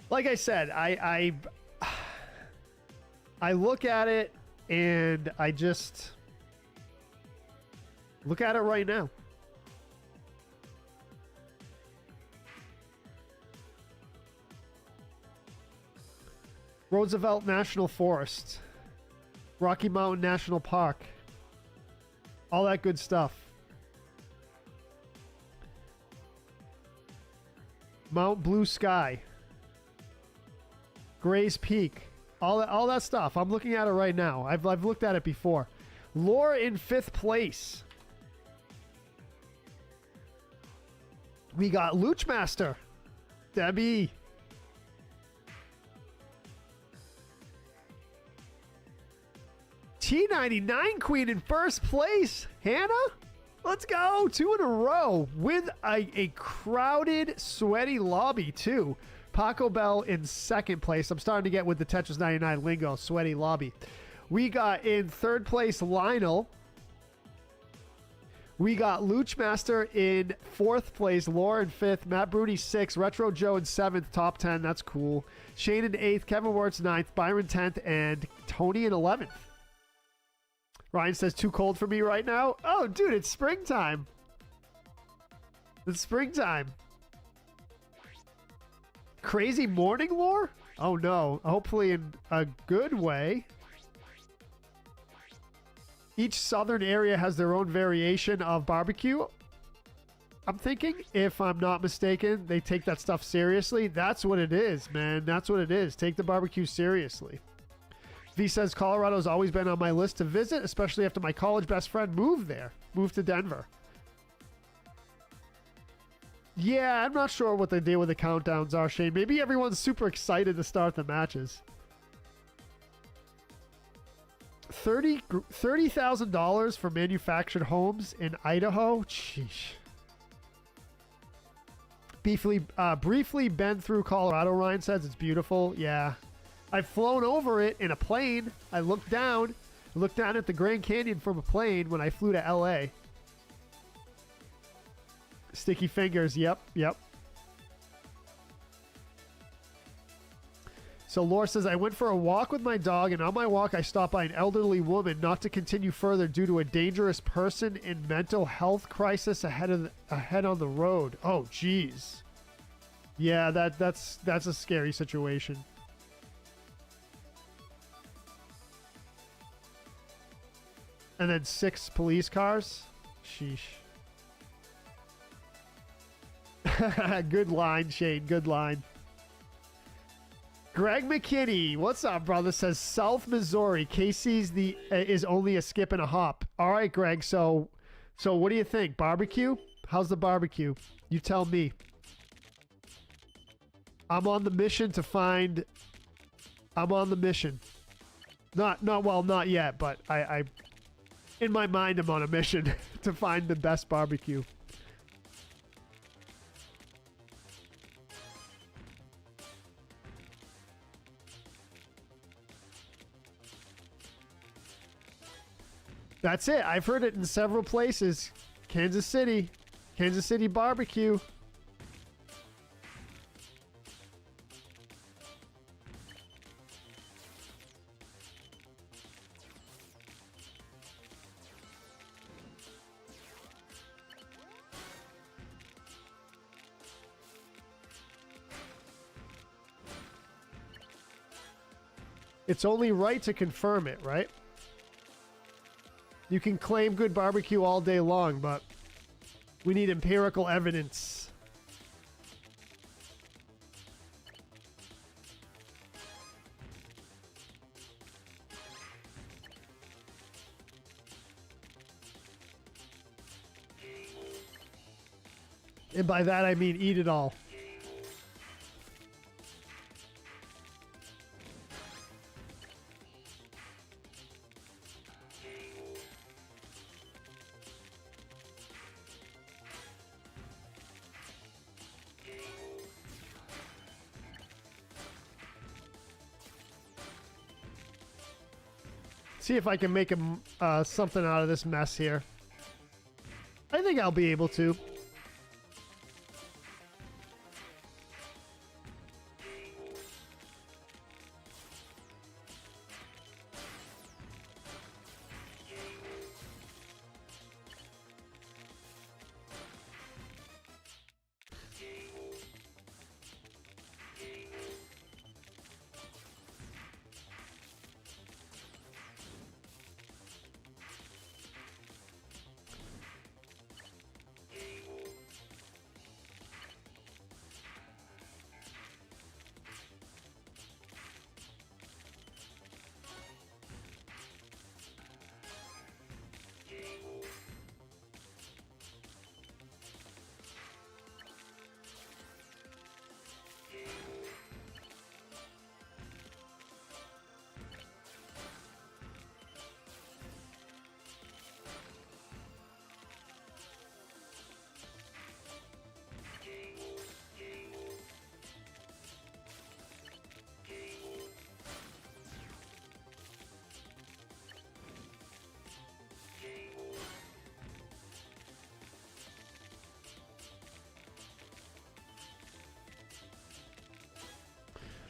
like I said, I look at it and I just look at it right now. Roosevelt National Forest, Rocky Mountain National Park. All that good stuff. Mount Blue Sky. Gray's Peak. All that stuff. I'm looking at it right now. I've looked at it before. Lore in 5th place. We got Luchmaster. Debbie. T99 Queen in 1st place. Hannah, let's go. 2 in a row with a crowded, sweaty lobby, too. Paco Bell in 2nd place. I'm starting to get with the Tetris 99 lingo. Sweaty lobby. We got in 3rd place Lionel. We got Luchmaster in 4th place. Laura in 5th. Matt Bruni 6th. Retro Joe in 7th. Top 10. That's cool. Shane in 8th. Kevin Wirtz 9th. Byron 10th. And Tony in 11th. Ryan says, too cold for me right now. Oh, dude, it's springtime. It's springtime. Crazy morning lore? Oh, no. Hopefully in a good way. Each southern area has their own variation of barbecue. I'm thinking, if I'm not mistaken, they take that stuff seriously. That's what it is, man. That's what it is. Take the barbecue seriously. V says, Colorado's always been on my list to visit, especially after my college best friend moved there. Moved to Denver. Yeah, I'm not sure what the deal with the countdowns are, Shane. Maybe everyone's super excited to start the matches. $30,000 for manufactured homes in Idaho? Sheesh. Briefly been through Colorado, Ryan says. It's beautiful. Yeah. I've flown over it in a plane. I looked down at the Grand Canyon from a plane when I flew to LA. Sticky fingers. Yep. So Laura says, I went for a walk with my dog, and on my walk I stopped by an elderly woman not to continue further due to a dangerous person in mental health crisis ahead on the road. Oh, geez. Yeah, that's a scary situation. And then 6 police cars. Sheesh. Good line, Shane. Good line. Greg McKinney, what's up, brother? Says South Missouri. Casey's is only a skip and a hop. All right, Greg. So what do you think? Barbecue? How's the barbecue? You tell me. I'm on the mission to find. I'm on the mission. Not yet, but I in my mind, I'm on a mission to find the best barbecue. That's it. I've heard it in several places. Kansas City barbecue. It's only right to confirm it, right? You can claim good barbecue all day long, but we need empirical evidence. And by that I mean eat it all. See if I can make something out of this mess here. I think I'll be able to.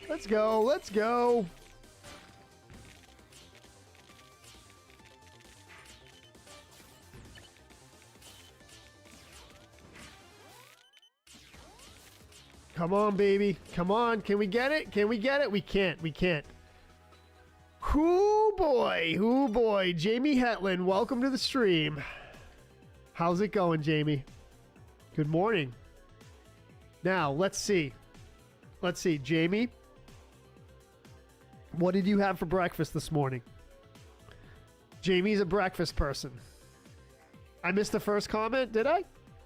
Let's go. Let's go. Come on, baby. Come on. Can we get it? Can we get it? We can't. We can't. Hoo boy. Hoo boy. Jamie Hetland, welcome to the stream. How's it going, Jamie? Good morning. Now, let's see. Let's see, Jamie. What did you have for breakfast this morning? Jamie's a breakfast person. I missed the first comment, did I?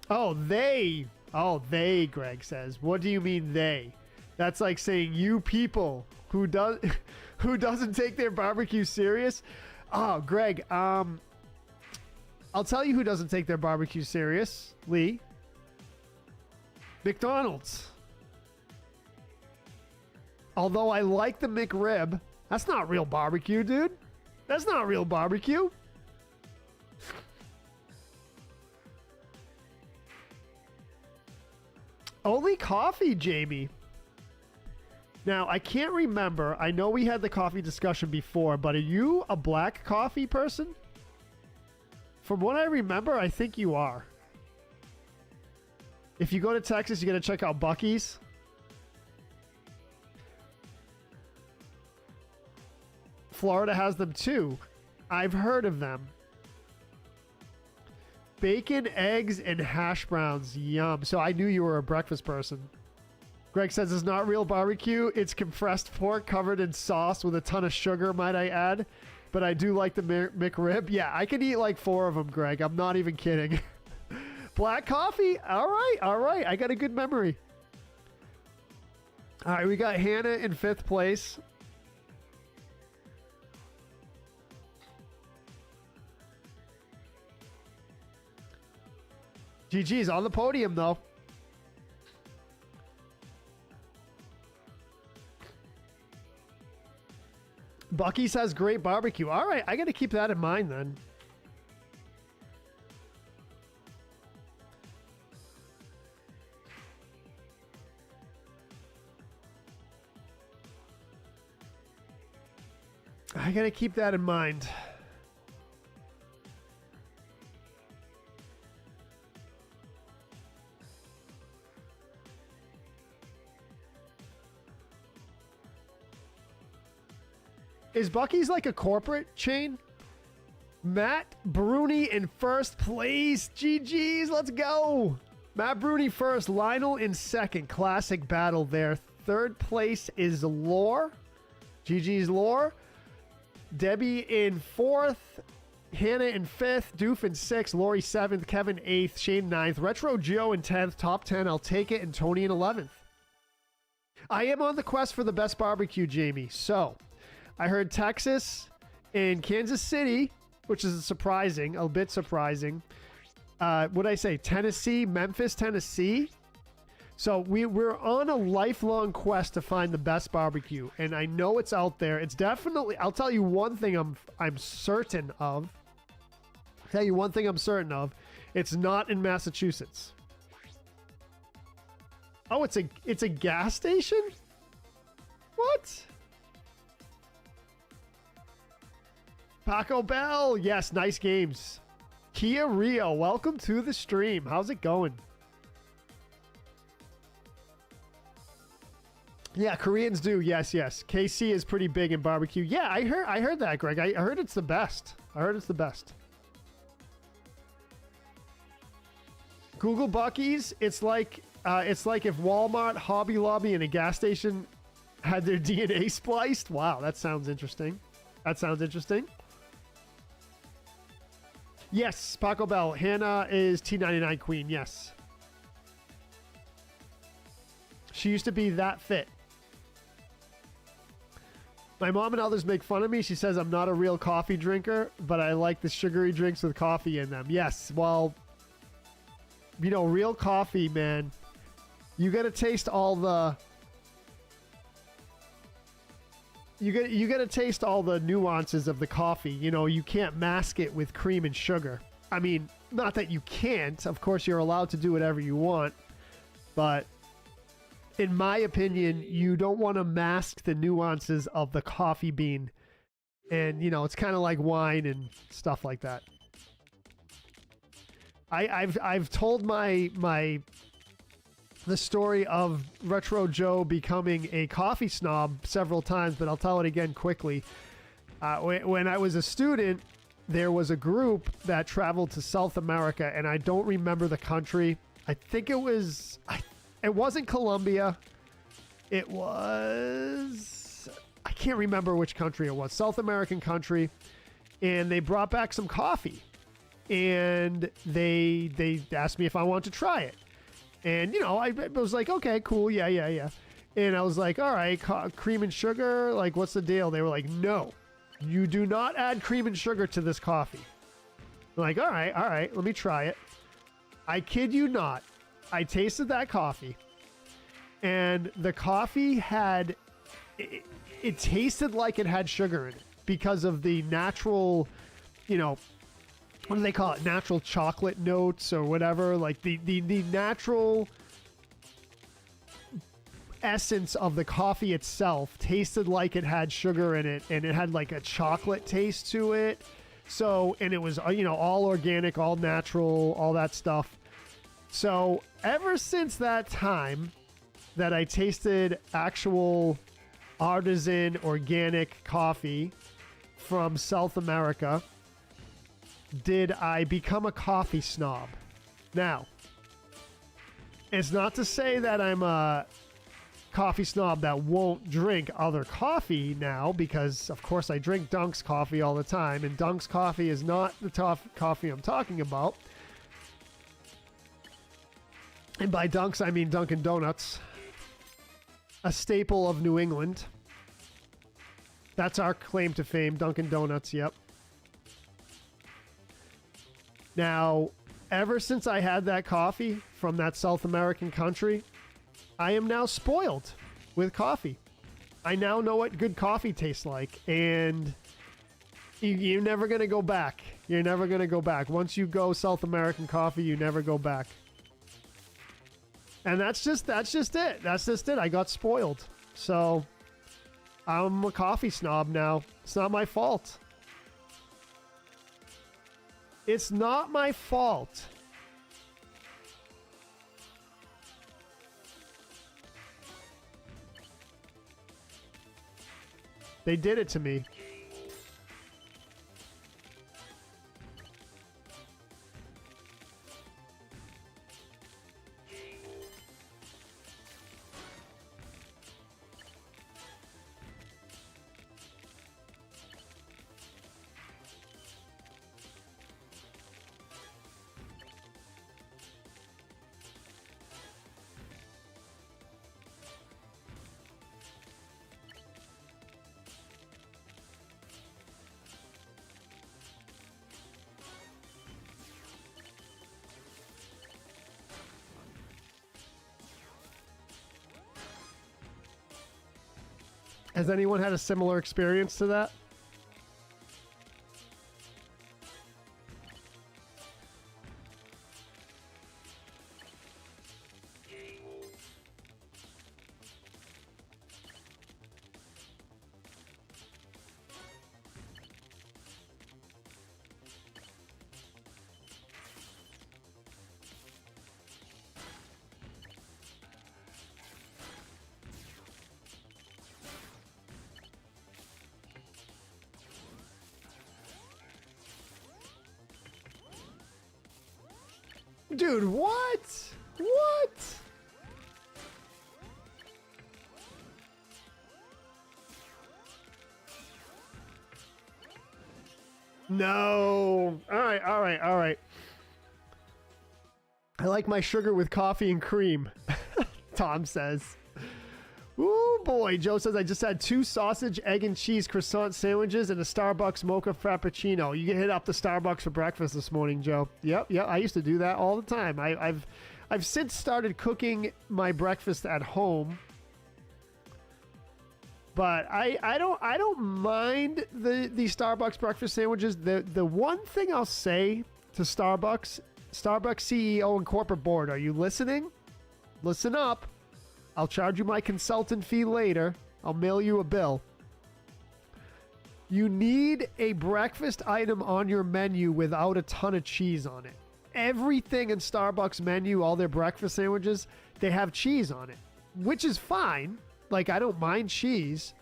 Oh, they. Oh, they, Greg says. What do you mean they? That's like saying you people who doesn't take their barbecue serious. Oh, Greg, I'll tell you who doesn't take their barbecue serious, Lee. McDonald's. Although I like the McRib, that's not real barbecue, dude. That's not real barbecue. Only coffee, Jamie. Now, I can't remember. I know we had the coffee discussion before, but are you a black coffee person? From what I remember, I think you are. If you go to Texas, you got to check out Buc-ee's. Florida has them too. I've heard of them. Bacon, eggs, and hash browns. Yum. So I knew you were a breakfast person. Greg says it's not real barbecue. It's compressed pork covered in sauce with a ton of sugar, might I add. But I do like the McRib. Yeah, I could eat like 4 of them, Greg. I'm not even kidding. Black coffee. All right. All right. I got a good memory. All right. We got Hannah in 5th place. GG's on the podium, though. Bucky's has great barbecue. All right, I got to keep that in mind then. I got to keep that in mind. Is Bucky's like a corporate chain? Matt Bruni in 1st place. GG's, let's go. Matt Bruni first, Lionel in 2nd. Classic battle there. 3rd place is Lore. GG's Lore. Debbie in 4th. Hannah in 5th. Doof in 6th. Lori 7th. Kevin 8th. Shane 9th. Retro Joe in 10th. Top 10, I'll take it. And Tony in 11th. I am on the quest for the best barbecue, Jamie. So I heard Texas and Kansas City, which is surprising, a bit surprising. What'd I say? Tennessee, Memphis, Tennessee. So we're on a lifelong quest to find the best barbecue, and I know it's out there. It's definitely. I'll tell you one thing. I'm certain of. Tell you one thing I'm certain of. It's not in Massachusetts. Oh, it's a gas station? What? Paco Bell, yes, nice games. Kia Rio, welcome to the stream. How's it going? Yeah, Koreans do. Yes, yes. KC is pretty big in barbecue. Yeah, I heard that, Greg. I heard it's the best. I heard it's the best. Google Bucky's. It's like if Walmart, Hobby Lobby, and a gas station had their DNA spliced. Wow, that sounds interesting. That sounds interesting. Yes, Paco Bell. Hannah is T99 Queen. Yes. She used to be that fit. My mom and others make fun of me. She says I'm not a real coffee drinker, but I like the sugary drinks with coffee in them. Yes, well, you know, real coffee, man. You got to taste all the... You got to taste all the nuances of the coffee. You know, you can't mask it with cream and sugar. I mean, not that you can't. Of course, you're allowed to do whatever you want. But in my opinion, you don't want to mask the nuances of the coffee bean. And, you know, it's kind of like wine and stuff like that. I've told the story of Retro Joe becoming a coffee snob several times, but I'll tell it again quickly. When I was a student, there was a group that traveled to South America, and I don't remember the country. I think it was... It wasn't Colombia. It was... I can't remember which country it was. South American country. And they brought back some coffee. And they asked me if I wanted to try it. And, you know, I was like, okay, cool. Yeah. And I was like, all right, cream and sugar. Like, what's the deal? They were like, no, you do not add cream and sugar to this coffee. I'm like, all right, let me try it. I kid you not. I tasted that coffee. And the coffee had, it tasted like it had sugar in it because of the natural, you know, what do they call it? Natural chocolate notes or whatever. Like the natural essence of the coffee itself tasted like it had sugar in it, and it had like a chocolate taste to it. So, and it was, you know, all organic, all natural, all that stuff. So ever since that time that I tasted actual artisan organic coffee, from South America did I become a coffee snob. Now, it's not to say that I'm a coffee snob that won't drink other coffee now, because of course I drink Dunk's coffee all the time, and Dunk's coffee is not the coffee I'm talking about. And by Dunk's, I mean Dunkin' Donuts, a staple of New England. That's our claim to fame, Dunkin' Donuts, yep. Now, ever since I had that coffee from that South American country, I am now spoiled with coffee. I now know what good coffee tastes like, and you're never going to go back. You're never going to go back. Once you go South American coffee, you never go back. And that's just it. That's just it. I got spoiled. So I'm a coffee snob now. It's not my fault. It's not my fault. They did it to me. Has anyone had a similar experience to that? Dude, what? What? No. All right, all right, all right. I like my sugar with coffee and cream, Tom says. Ooh, boy. Joe says, I just had 2 sausage, egg, and cheese croissant sandwiches and a Starbucks mocha frappuccino. You can hit up the Starbucks for breakfast this morning, Joe. Yep. I used to do that all the time. I've since started cooking my breakfast at home. But I don't mind the Starbucks breakfast sandwiches. The one thing I'll say to Starbucks CEO and corporate board, are you listening? Listen up. I'll charge you my consultant fee later. I'll mail you a bill. You need a breakfast item on your menu without a ton of cheese on it. Everything in Starbucks menu, all their breakfast sandwiches, they have cheese on it, which is fine. Like, I don't mind cheese,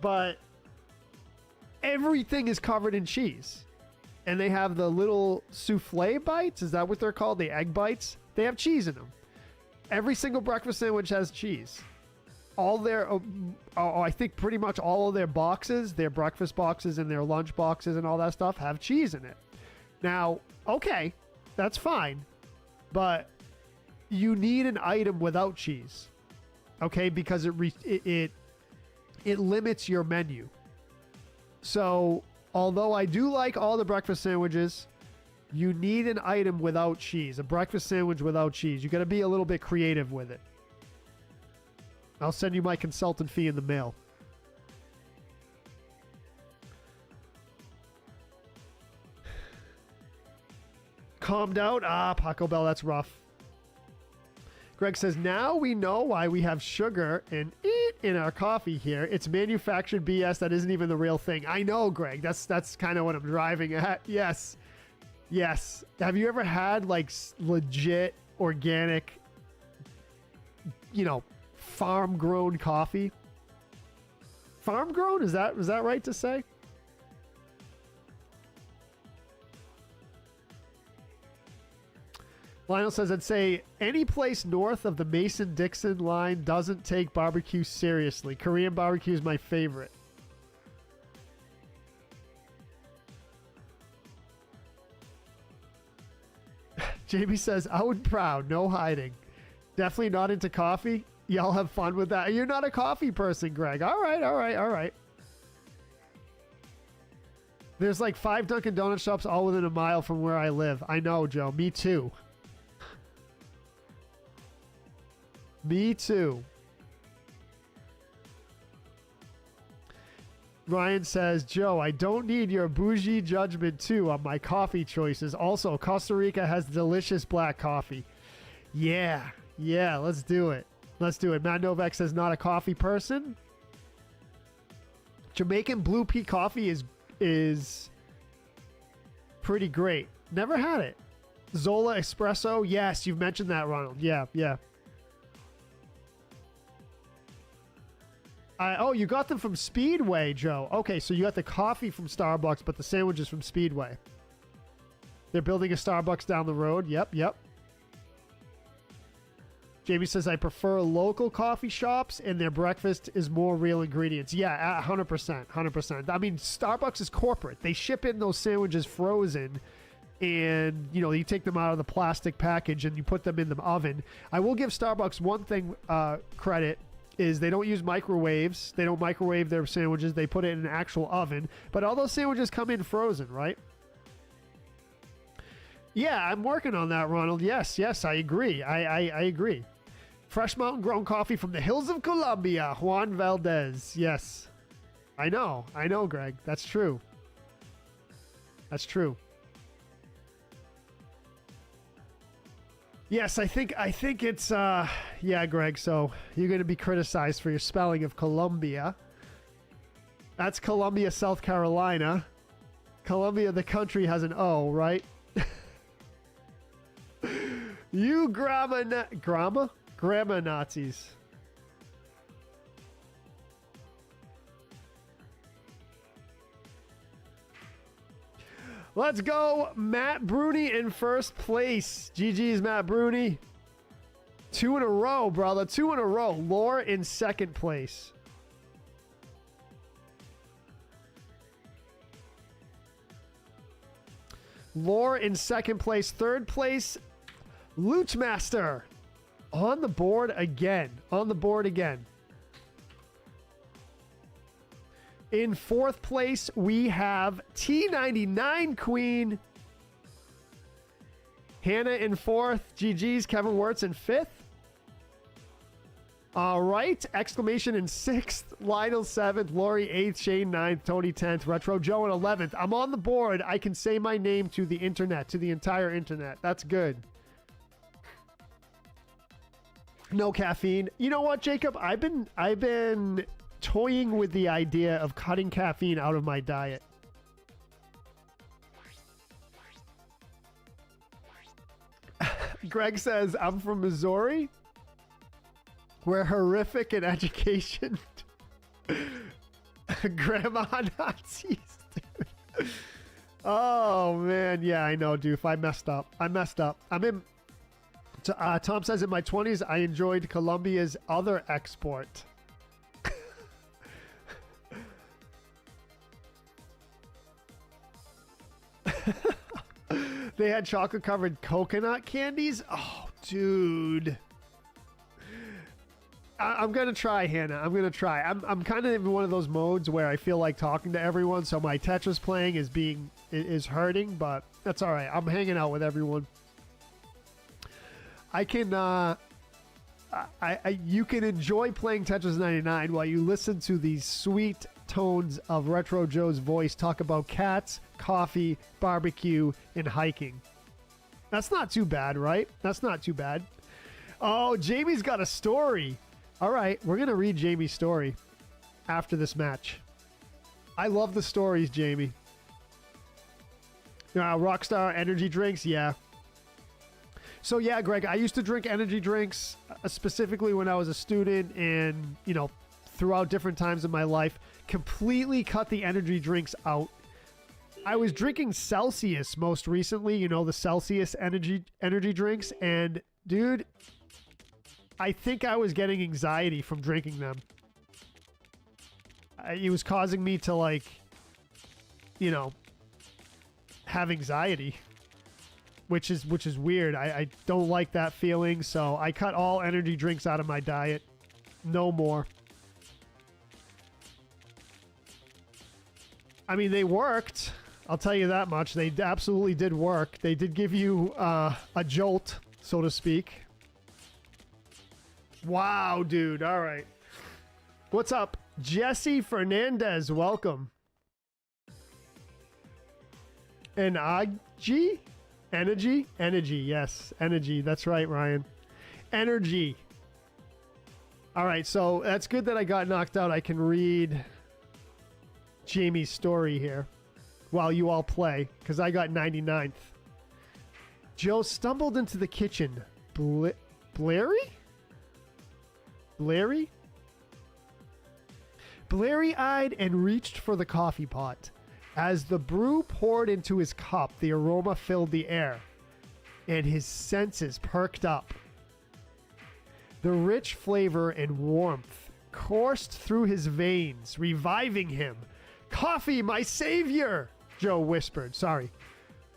but everything is covered in cheese. And they have the little souffle bites. Is that what they're called? The egg bites? They have cheese in them. Every single breakfast sandwich has cheese. All their, I think pretty much all of their boxes, their breakfast boxes and their lunch boxes and all that stuff have cheese in it. Now, okay, that's fine. But you need an item without cheese. Okay, because it limits your menu. So, although I do like all the breakfast sandwiches, you need an item without cheese. A breakfast sandwich without cheese. You got to be a little bit creative with it. I'll send you my consultant fee in the mail. Calmed out? Ah, Paco Bell, that's rough. Greg says, now we know why we have sugar and in our coffee here. It's manufactured BS that isn't even the real thing. I know, Greg. That's kind of what I'm driving at. Yes. Yes. Have you ever had like legit organic, farm grown coffee? Farm grown? Is that right to say? Lionel says, I'd say any place north of the Mason-Dixon line doesn't take barbecue seriously. Korean barbecue is my favorite. Jamie says, out and proud, no hiding. Definitely not into coffee. Y'all have fun with that. You're not a coffee person, Greg. All right, all right, all right. There's like 5 Dunkin' Donut shops all within a mile from where I live. I know, Joe. Me too. Me too. Ryan says, Joe, I don't need your bougie judgment too on my coffee choices. Also, Costa Rica has delicious black coffee. Yeah, let's do it. Let's do it. Matt Novak says, not a coffee person. Jamaican blue pea coffee is pretty great. Never had it. Zola Espresso. Yes, you've mentioned that, Ronald. Yeah. Oh, you got them from Speedway, Joe. Okay, so you got the coffee from Starbucks, but the sandwiches from Speedway. They're building a Starbucks down the road. Yep. Jamie says, I prefer local coffee shops, and their breakfast is more real ingredients. Yeah, 100%. 100%. I mean, Starbucks is corporate. They ship in those sandwiches frozen, and, you know, you take them out of the plastic package and you put them in the oven. I will give Starbucks one thing credit, is they don't use microwaves. They don't microwave their sandwiches. They put it in an actual oven. But all those sandwiches come in frozen, right? Yeah, I'm working on that, Ronald. Yes, I agree. I agree. Fresh mountain grown coffee from the hills of Colombia. Juan Valdez. Yes. I know, Greg. That's true. That's true. Yes, I think it's yeah, Greg, so you're going to be criticized for your spelling of Columbia. That's Columbia, South Carolina. Columbia, the country, has an O, right? You grammar Nazis. Let's go, Matt Bruni in first place. GG's, Matt Bruni. 2 in a row, brother. 2 in a row. Lore in second place. Lore in second place. Third place, Luchmaster. On the board again. In fourth place, we have T99 Queen. Hannah in fourth. GG's. Kevin Wirtz in fifth. All right. Exclamation in sixth. Lionel seventh. Lori eighth. Shane ninth. Tony 10th. Retro Joe in 11th. I'm on the board. I can say my name to the internet, to the entire internet. That's good. No caffeine. You know what, Jacob? I've been toying with the idea of cutting caffeine out of my diet. Greg says, I'm from Missouri. We're horrific in education. Grandma Nazis, dude. Oh, man. Yeah, I know, Doof. I messed up. I'm in... Tom says, in my 20s, I enjoyed Colombia's other export. They had chocolate-covered coconut candies? Oh, dude. I'm going to try, Hannah. I'm going to try. I'm kind of in one of those modes where I feel like talking to everyone, so my Tetris playing is hurting, but that's all right. I'm hanging out with everyone. I can, you can enjoy playing Tetris 99 while you listen to these sweet tones of Retro Joe's voice talk about cats, coffee, barbecue, and hiking. That's not too bad, right? That's not too bad. Oh, Jamie's got a story. All right, we're going to read Jamie's story after this match. I love the stories, Jamie. Rockstar energy drinks, yeah. So yeah, Greg, I used to drink energy drinks specifically when I was a student and, you know, throughout different times in my life. Completely cut the energy drinks out. I was drinking Celsius most recently, you know, the Celsius energy drinks, and dude, I think I was getting anxiety from drinking them. It was causing me to, like, you know, have anxiety, which is weird. I don't like that feeling, so I cut all energy drinks out of my diet. No more. I mean, they worked. I'll tell you that much. They absolutely did work. They did give you a jolt, so to speak. Wow, dude. All right. What's up? Jesse Fernandez, welcome. And Agji? Energy? Energy, yes. Energy. That's right, Ryan. Energy. All right, so that's good that I got knocked out. I can read Jamie's story here while you all play, because I got 99th. Joe stumbled into the kitchen. Blairy? Blairy? Blairy-eyed and reached for the coffee pot. As the brew poured into his cup, the aroma filled the air, and his senses perked up. The rich flavor and warmth coursed through his veins, reviving him. "Coffee, my savior!" Joe whispered. Sorry.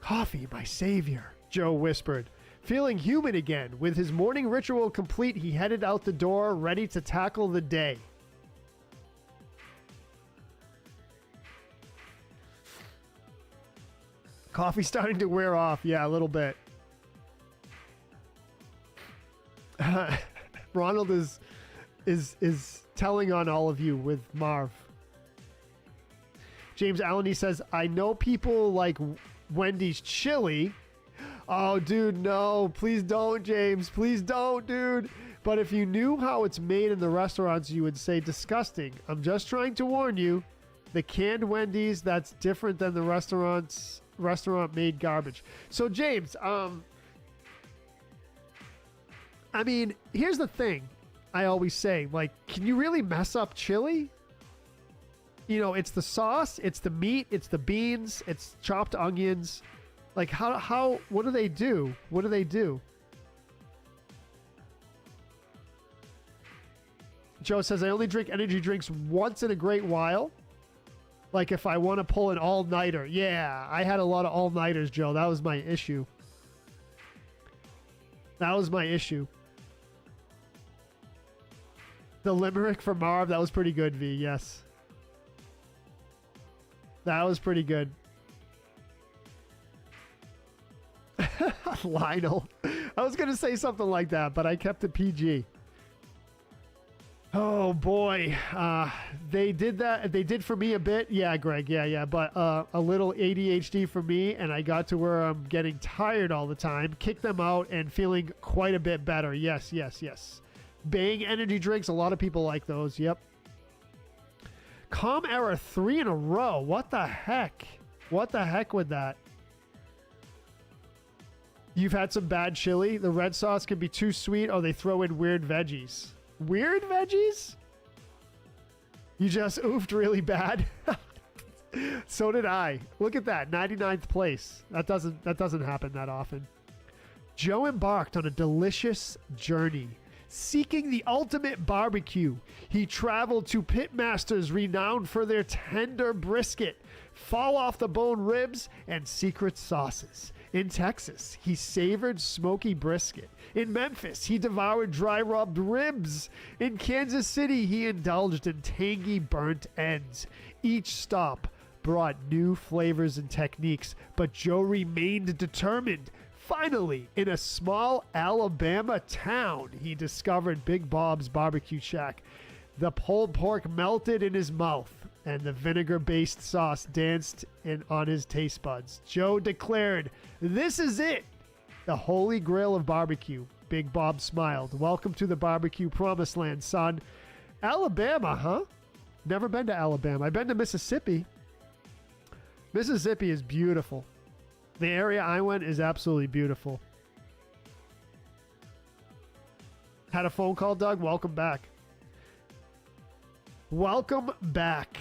"Coffee, my savior," Joe whispered. Feeling human again, with his morning ritual complete, he headed out the door, ready to tackle the day. Coffee's starting to wear off. Yeah, a little bit. Ronald is telling on all of you with Marv. James Allen, he says, "I know people like Wendy's chili." Oh, dude, no. Please don't, James. Please don't, dude. But if you knew how it's made in the restaurants, you would say disgusting. I'm just trying to warn you. The canned Wendy's, that's different than the restaurant-made garbage. So, James, I mean, here's the thing I always say. Like, can you really mess up chili? You know, it's the sauce, it's the meat, it's the beans, it's chopped onions. Like, what do they do? What do they do? Joe says, "I only drink energy drinks once in a great while. Like if I want to pull an all-nighter." Yeah, I had a lot of all-nighters, Joe. That was my issue. That was my issue. The limerick for Marv, that was pretty good, V. Yes. That was pretty good. Lionel. I was going to say something like that, but I kept it PG. Oh, boy. They did that. They did for me a bit. Yeah, Greg. Yeah. But a little ADHD for me, and I got to where I'm getting tired all the time. Kicked them out and feeling quite a bit better. Yes. Bang energy drinks. A lot of people like those. Yep. Calm error 3 in a row. What the heck? What the heck with that? You've had some bad chili. The red sauce can be too sweet, or they throw in weird veggies. Weird veggies? You just oofed really bad. So did I. Look at that, 99th place. That doesn't happen that often. Joe embarked on a delicious journey, seeking the ultimate barbecue. He traveled to pitmasters renowned for their tender brisket, fall off the bone ribs, and secret sauces. In Texas, he savored smoky brisket. In Memphis, he devoured dry rubbed ribs. In Kansas City, he indulged in tangy burnt ends. Each stop brought new flavors and techniques, but Joe remained determined. Finally, in a small Alabama town, he discovered Big Bob's Barbecue Shack. The pulled pork melted in his mouth, and the vinegar-based sauce danced on his taste buds. Joe declared, "This is it, the holy grail of barbecue." Big Bob smiled. "Welcome to the barbecue promised land, son." Alabama, huh? Never been to Alabama. I've been to Mississippi. Mississippi is beautiful. The area I went is absolutely beautiful. Had a phone call, Doug? Welcome back. Welcome back.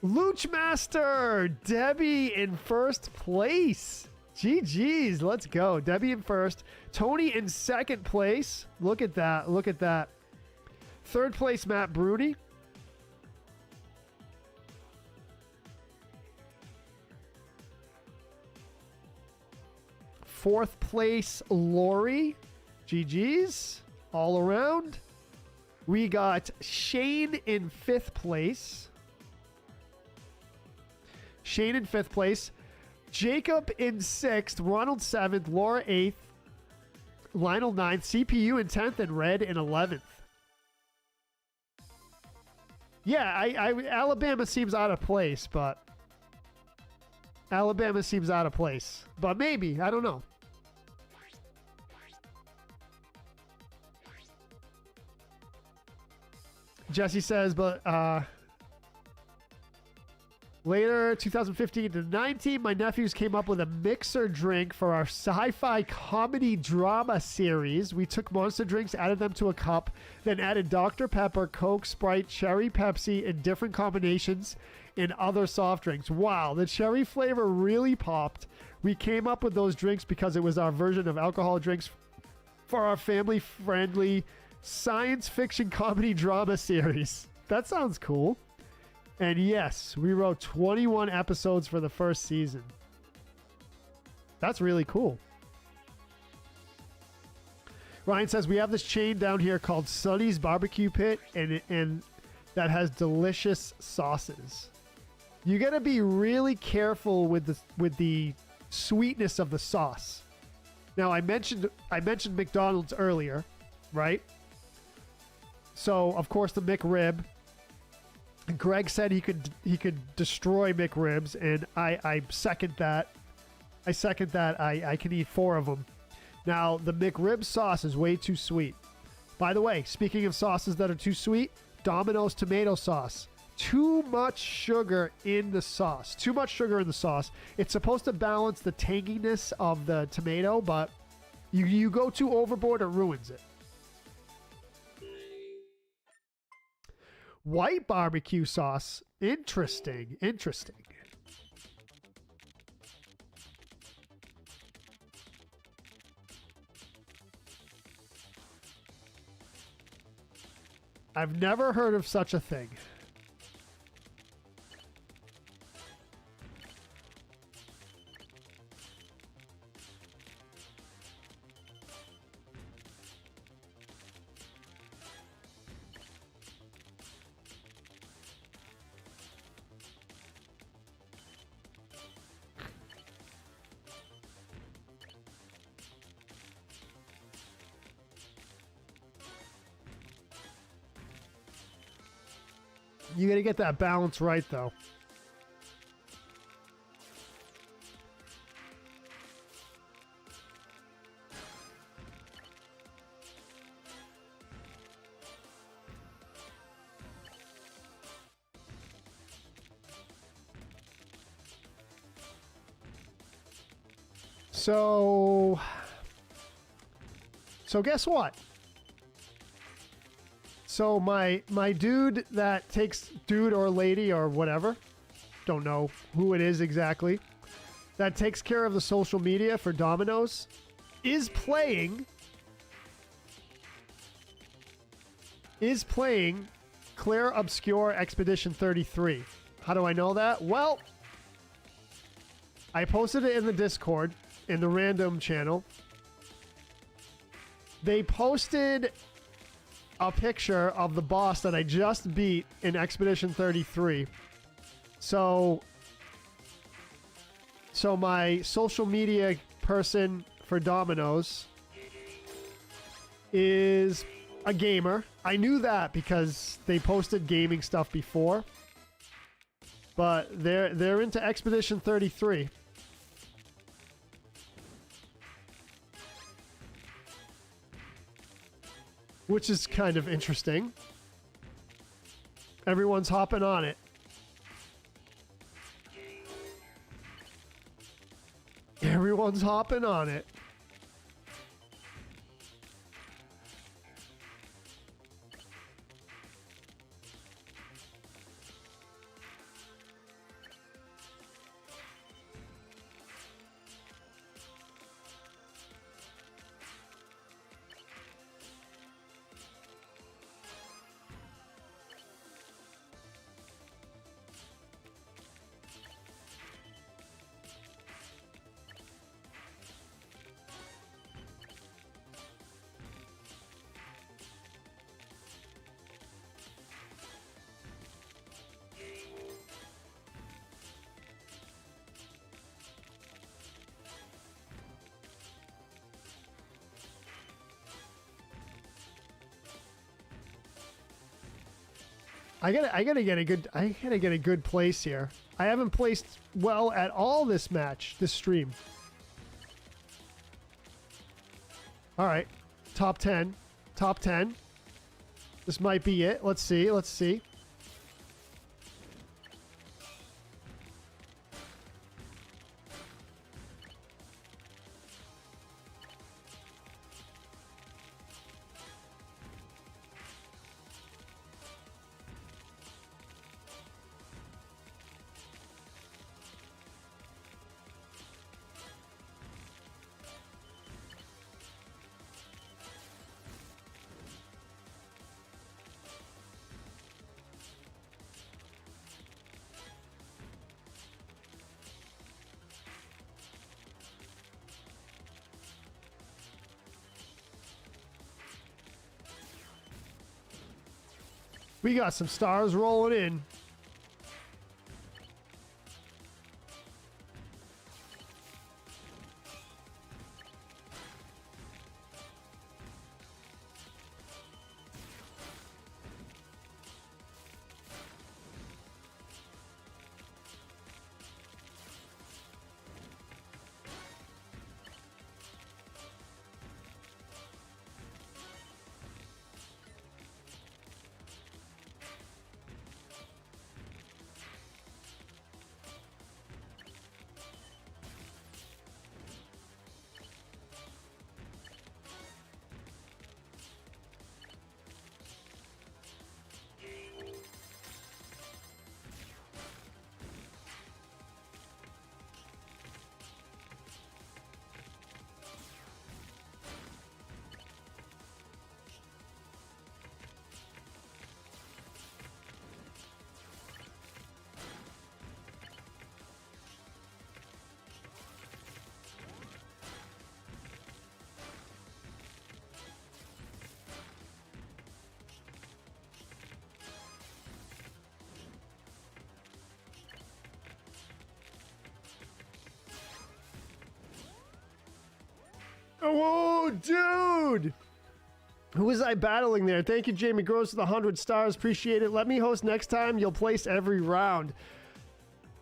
Luchmaster! Debbie in first place. GG's. Let's go. Debbie in first. Tony in second place. Look at that. Look at that. Third place, Matt Bruni. Fourth place, Lori. GG's. All around. We got Shane in fifth place. Shane in fifth place. Jacob in sixth. Ronald seventh. Laura eighth. Lionel ninth. CPU in 10th. And Red in 11th. Yeah, Alabama seems out of place, but... Alabama seems out of place. But maybe. I don't know. Jesse says, but later, 2015 to 19, my nephews came up with a mixer drink for our sci-fi comedy drama series. We took monster drinks, added them to a cup, then added Dr. Pepper, Coke, Sprite, Cherry Pepsi in different combinations and other soft drinks. Wow, the cherry flavor really popped. We came up with those drinks because it was our version of alcohol drinks for our family-friendly science fiction comedy drama series. That sounds cool. And yes, we wrote 21 episodes for the first season. That's really cool. Ryan says, we have this chain down here called Sonny's Barbecue Pit, and that has delicious sauces. You got to be really careful with the sweetness of the sauce. Now, I mentioned McDonald's earlier, right? So, of course, the McRib. Greg said he could destroy McRibs, and I second that. I second that. I can eat 4 of them. Now, the McRib sauce is way too sweet. By the way, speaking of sauces that are too sweet, Domino's tomato sauce. Too much sugar in the sauce. Too much sugar in the sauce. It's supposed to balance the tanginess of the tomato, but you go too overboard, it ruins it. White barbecue sauce. Interesting. Interesting. I've never heard of such a thing. You gotta get that balance right, though. So guess what? So my dude that takes, dude or lady or whatever, don't know who it is exactly, that takes care of the social media for Domino's, is playing Claire Obscure Expedition 33. How do I know that? Well, I posted it in the Discord, in the random channel. They posted a picture of the boss that I just beat in Expedition 33. So my social media person for Domino's is a gamer. I knew that because they posted gaming stuff before. But they're into Expedition 33. Which is kind of interesting. Everyone's hopping on it. Everyone's hopping on it. I gotta get a good place here. I haven't placed well at all this stream. All right, top 10, top 10. This might be it. Let's see. Let's see. We got some stars rolling in. Oh, dude! Who was I battling there? Thank you, Jamie Gross, for the 100 stars. Appreciate it. Let me host next time. You'll place every round.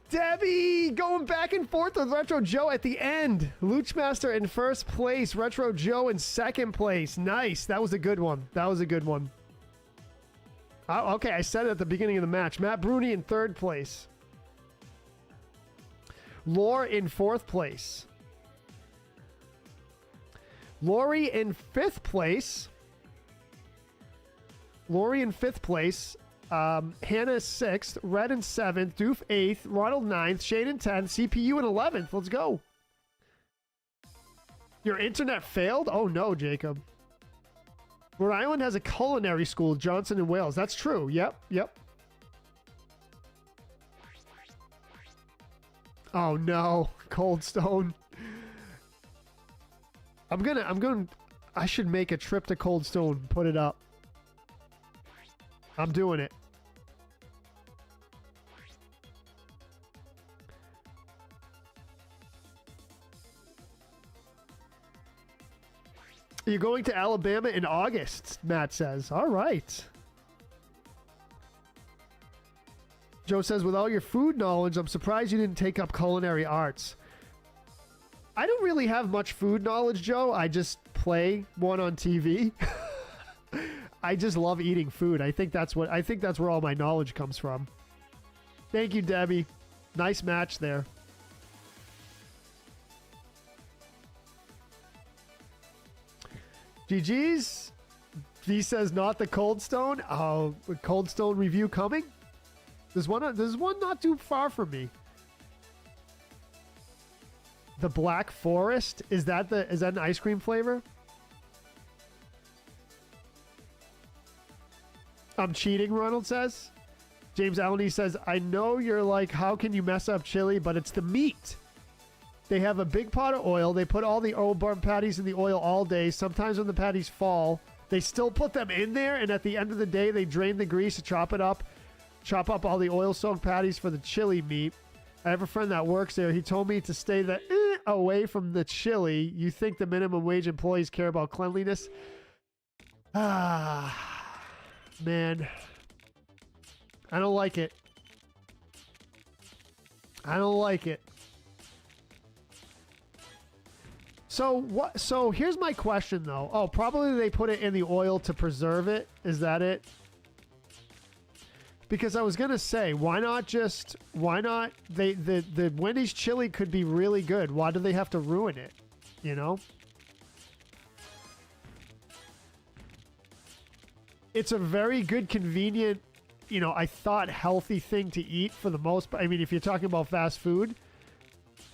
Debbie going back and forth with Retro Joe at the end. Luchmaster in first place. Retro Joe in second place. Nice. That was a good one. That was a good one. Okay, I said it at the beginning of the match. Matt Bruni in third place. Lore in fourth place. Lori in fifth place. Lori in fifth place. Hannah sixth. Red in seventh. Doof eighth. Ronald ninth. Shane in 10th. CPU in 11th. Let's go. Your internet failed? Oh no, Jacob. Rhode Island has a culinary school, Johnson and Wales. That's true. Yep, yep. Oh no, Cold Stone. I should make a trip to Cold Stone, put it up. I'm doing it. You're going to Alabama in August, Matt says. All right. Joe says, with all your food knowledge, I'm surprised you didn't take up culinary arts. I don't really have much food knowledge, Joe. I just play one on TV. I just love eating food. I think that's where all my knowledge comes from. Thank you, Debbie. Nice match there. GG's. V says not the Cold Stone. Oh, Cold Stone review coming. There's one not too far from me. The Black Forest, is that an ice cream flavor? I'm cheating, Ronald says. James Allen says, I know you're like, how can you mess up chili? But it's the meat. They have a big pot of oil. They put all the old burnt patties in the oil all day. Sometimes when the patties fall, they still put them in there. And at the end of the day, they drain the grease to chop up all the oil-soaked patties for the chili meat. I have a friend that works there. He told me to stay away from the chili. You think the minimum wage employees care about cleanliness? Ah, man. I don't like it. I don't like it. So what? So here's my question though. Oh, probably they put it in the oil to preserve it. Is that it? Because I was gonna say, why not the Wendy's chili could be really good. Why do they have to ruin it? You know? It's a very good, convenient, you know, I thought healthy thing to eat for the most part. I mean, if you're talking about fast food,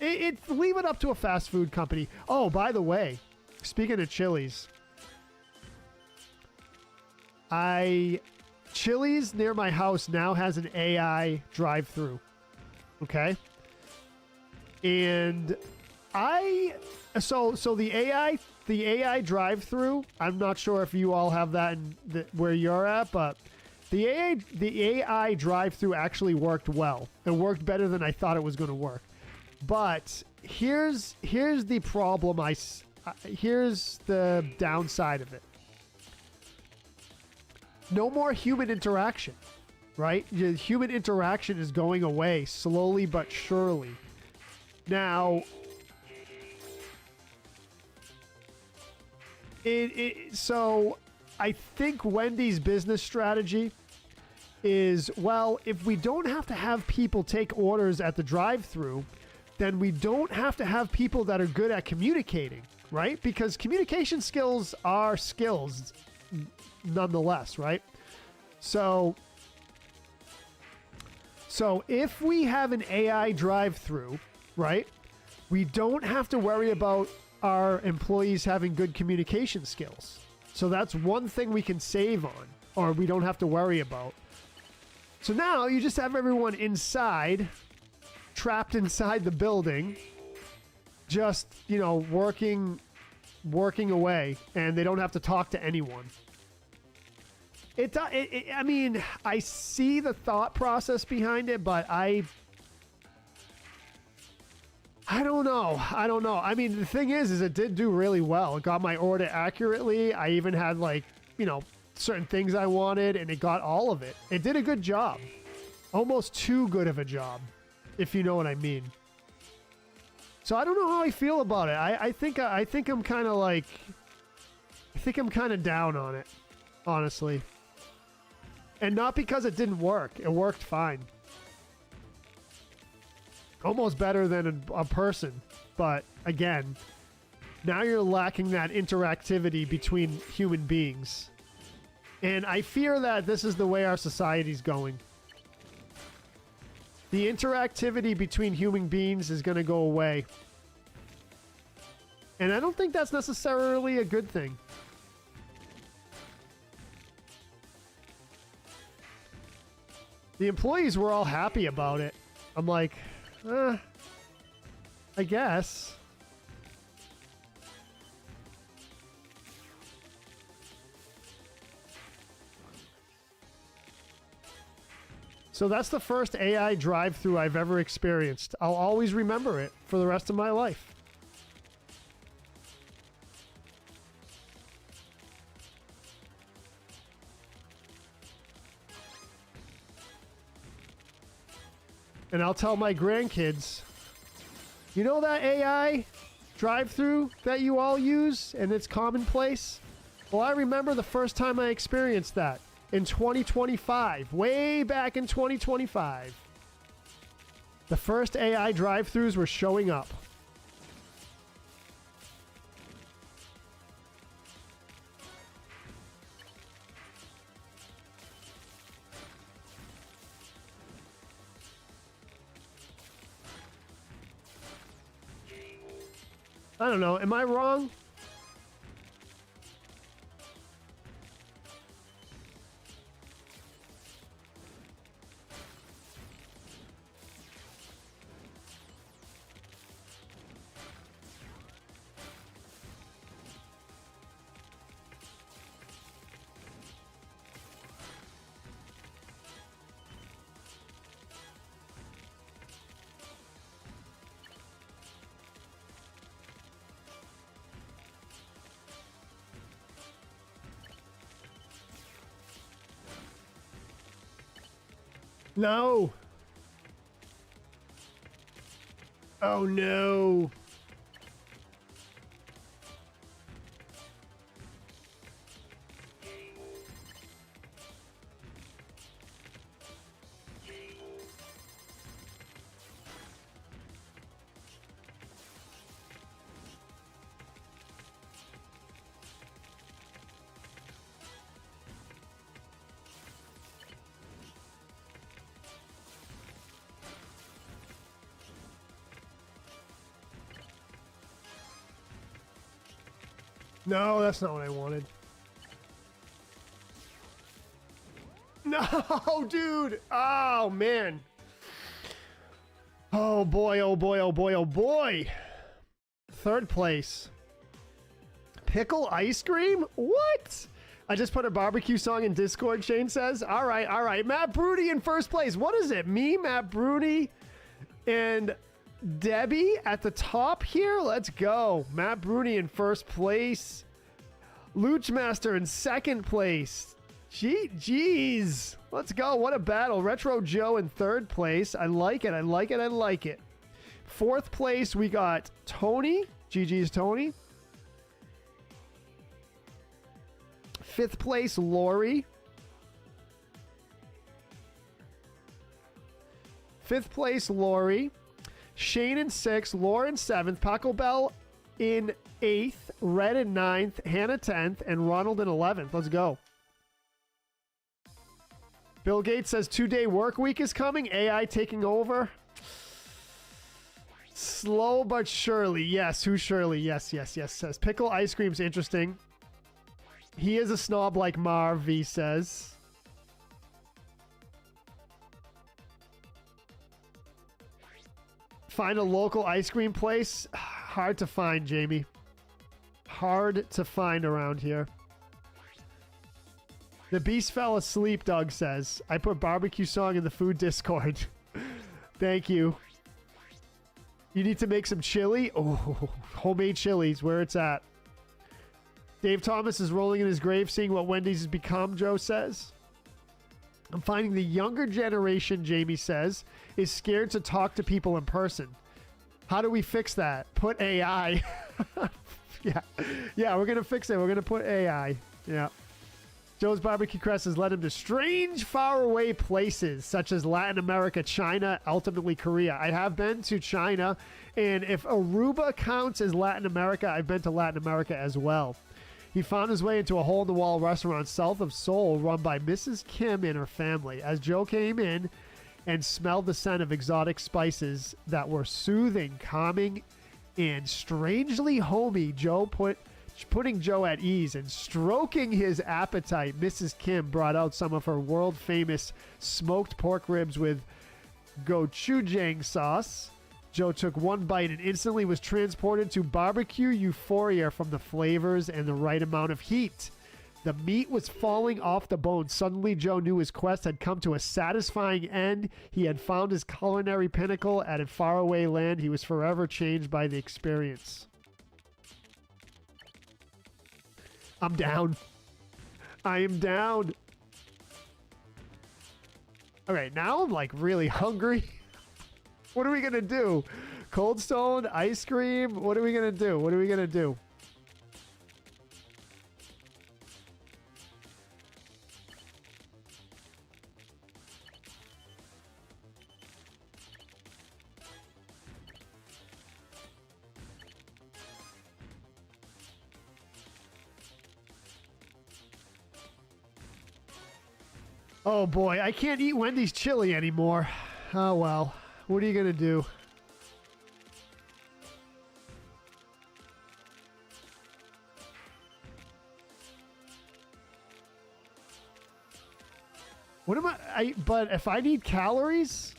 leave it up to a fast food company. Oh, by the way, speaking of Chili's, Chili's near my house now has an AI drive-through. Okay? And so the AI drive-through, I'm not sure if you all have that where you're at, but the AI drive-through actually worked well. It worked better than I thought it was going to work. But here's the problem. Here's the downside of it. No more human interaction, right? Human interaction is going away slowly but surely. Now, so I think Wendy's business strategy is, well, if we don't have to have people take orders at the drive-thru, then we don't have to have people that are good at communicating, right? Because communication skills are skills nonetheless, right? So if we have an AI drive-thru, right, we don't have to worry about our employees having good communication skills. So that's one thing we can save on, or we don't have to worry about. So now you just have everyone inside, trapped inside the building, just, you know, working away, and they don't have to talk to anyone. I mean, I see the thought process behind it, but I don't know. I mean, the thing is it did do really well. It got my order accurately. I even had, like, you know, certain things I wanted, and it got all of it. It did a good job. Almost too good of a job, if you know what I mean. So I don't know how I feel about it. I think I'm kind of like, I think I'm kind of down on it, honestly. And not because it didn't work. It worked fine. Almost better than a person. But again, now you're lacking that interactivity between human beings. And I fear that this is the way our society's going. The interactivity between human beings is going to go away. And I don't think that's necessarily a good thing. The employees were all happy about it. I'm like, I guess. So that's the first AI drive-thru I've ever experienced. I'll always remember it for the rest of my life. And I'll tell my grandkids, you know that AI drive-thru that you all use and it's commonplace? Well, I remember the first time I experienced that in 2025, way back in 2025. The first AI drive-thrus were showing up. I don't know. Am I wrong? No. Oh no. No, that's not what I wanted. No, dude. Oh, man. Oh, boy. Oh, boy. Oh, boy. Oh, boy. Third place. Pickle ice cream? What? I just put a barbecue song in Discord, Shane says. All right, all right. Matt Broody in first place. What is it? Me, Matt Broody, and Debbie at the top here? Let's go. Matt Broody in first place. Luchmaster in second place. Jeez. Let's go. What a battle. Retro Joe in third place. I like it. I like it. I like it. Fourth place, we got Tony. GG's Tony. Fifth place, Lori. Fifth place, Lori. Shane in sixth. Laura in seventh. Paco Bell in eighth. Red in ninth. Hannah 10th. And Ronald in 11th. Let's go. Bill Gates says 2-day work week is coming. AI taking over. Slow but surely. Yes, who's Shirley? Yes. Says pickle ice cream's interesting. He is a snob like Marv, V says. Find a local ice cream place. Hard to find, Jamie. Hard to find around here. The beast fell asleep, Doug says. I put barbecue song in the food Discord. Thank you. You need to make some chili? Oh, homemade chili's where it's at. Dave Thomas is rolling in his grave seeing what Wendy's has become, Joe says. I'm finding the younger generation, Jamie says, is scared to talk to people in person. How do we fix that? Put AI. Yeah, we're going to fix it. We're going to put AI. Yeah. Joe's Barbecue Crest has led him to strange, faraway places such as Latin America, China, ultimately Korea. I have been to China, and if Aruba counts as Latin America, I've been to Latin America as well. He found his way into a hole-in-the-wall restaurant south of Seoul run by Mrs. Kim and her family. As Joe came in and smelled the scent of exotic spices that were soothing, calming, and strangely homey, putting Joe at ease and stroking his appetite, Mrs. Kim brought out some of her world-famous smoked pork ribs with gochujang sauce. Joe took one bite and instantly was transported to barbecue euphoria from the flavors and the right amount of heat. The meat was falling off the bone. Suddenly, Joe knew his quest had come to a satisfying end. He had found his culinary pinnacle at a faraway land. He was forever changed by the experience. I'm down. I am down. All right, now I'm like really hungry. What are we going to do? Cold Stone, ice cream? What are we going to do? What are we going to do? Oh boy, I can't eat Wendy's chili anymore. Oh well. What are you gonna do? What am I? But if I need calories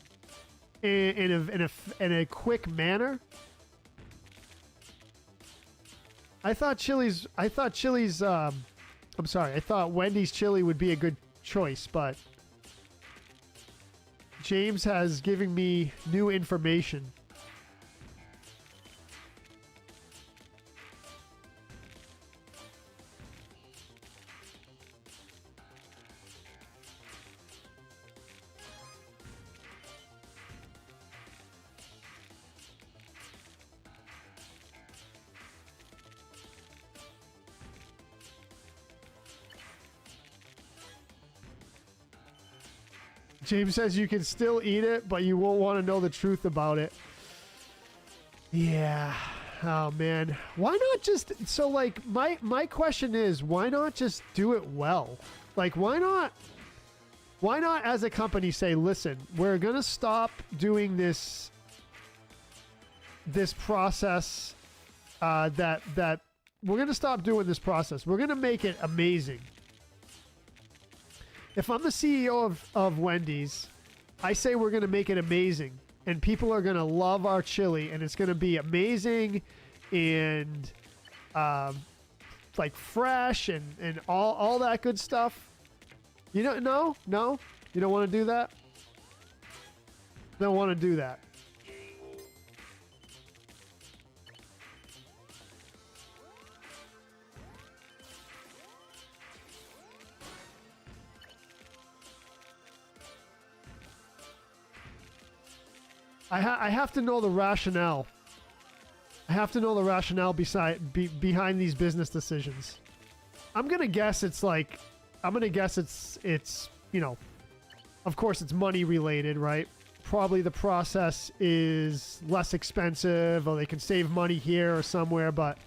in a quick manner, I thought Chili's. I'm sorry. I thought Wendy's chili would be a good choice, but James has given me new information. James says you can still eat it, but you won't want to know the truth about it. Yeah. Oh, man. Why not just... So, like, my question is, why not just do it well? Like, why not as a company say, listen, we're going to stop doing this process that we're going to stop doing this process. We're going to make it amazing. If I'm the CEO of Wendy's, I say we're going to make it amazing, and people are going to love our chili, and it's going to be amazing and like fresh and all that good stuff. You don't no? You don't want to do that? Don't want to do that. I have to know the rationale. I have to know the rationale behind these business decisions. I'm gonna guess it's you know, of course it's money related, right? Probably the process is less expensive, or they can save money here or somewhere, but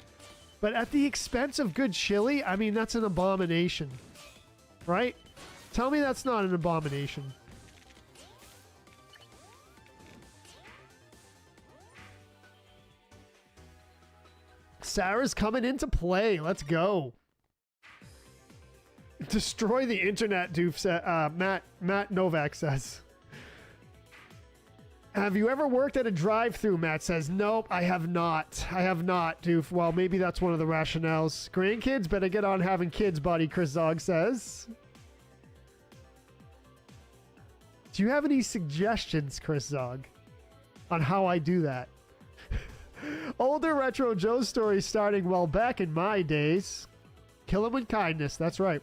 at the expense of good chili, I mean, that's an abomination, right? Tell me that's not an abomination. Sarah's coming into play. Let's go. Destroy the internet, Doof. Matt Novak says. Have you ever worked at a drive-thru? Matt says. Nope, I have not. I have not, Doof. Well, maybe that's one of the rationales. Grandkids better get on having kids, buddy, Chris Zog says. Do you have any suggestions, Chris Zog, on how I do that? Older Retro Joe's story starting well back in my days. Kill him with kindness. That's right.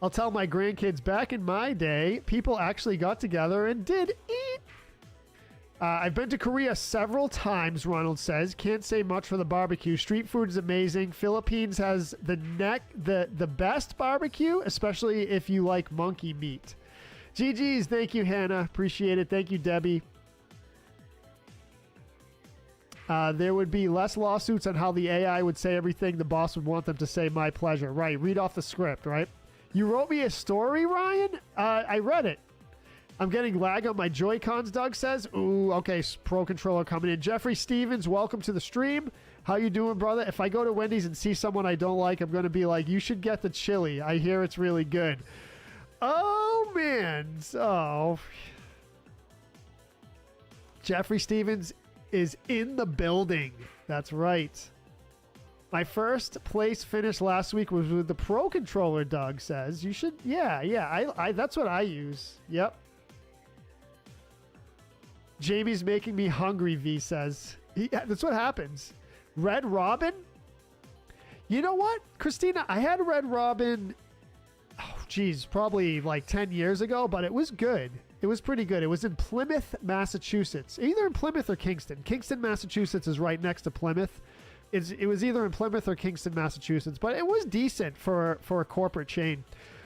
I'll tell my grandkids back in my day, people actually got together and did eat. I've been to Korea several times, Ronald says. Can't say much for the barbecue. Street food is amazing. Philippines has the best barbecue, especially if you like monkey meat. GG's. Thank you, Hannah. Appreciate it. Thank you, Debbie. There would be less lawsuits on how the AI would say everything the boss would want them to say. My pleasure. Right. Read off the script, right? You wrote me a story, Ryan? I read it. I'm getting lag on my Joy-Cons, Doug says. Ooh, okay. Pro controller coming in. Jeffrey Stevens, welcome to the stream. How you doing, brother? If I go to Wendy's and see someone I don't like, I'm going to be like, you should get the chili. I hear it's really good. Oh, man. So, Jeffrey Stevens is in the building. That's right. My first place finish last week was with the Pro Controller, Doug says. You should, yeah. I that's what I use. Yep. Jamie's making me hungry, V says. That's what happens. Red Robin? You know what, Christina? I had Red Robin, probably like 10 years ago, but it was good. It was pretty good. It was in Plymouth, Massachusetts. Either in Plymouth or Kingston. Kingston, Massachusetts is right next to Plymouth. It was either in Plymouth or Kingston, Massachusetts, but it was decent for a corporate chain.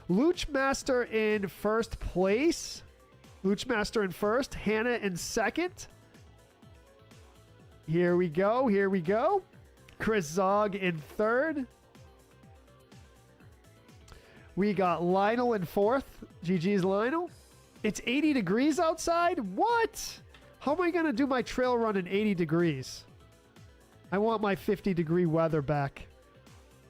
Luchmaster in first place. Luchmaster in first. Hannah in second. Here we go. Chris Zog in third. We got Lionel in fourth. GG's Lionel. It's 80 degrees outside? What? How am I going to do my trail run in 80 degrees? I want my 50-degree weather back.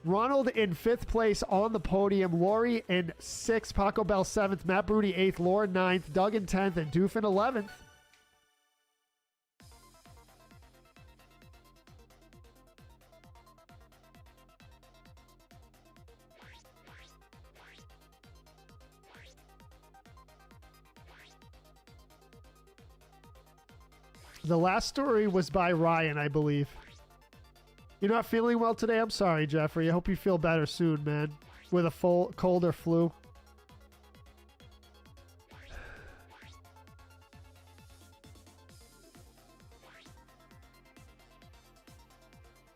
Ronald in fifth place on the podium. Lori in sixth. Paco Bell seventh. Matt Broody eighth. Lauren ninth. Doug in 10th. And Doof in 11th. The last story was by Ryan, I believe. You're not feeling well today? I'm sorry, Jeffrey. I hope you feel better soon, man. With a full cold or flu.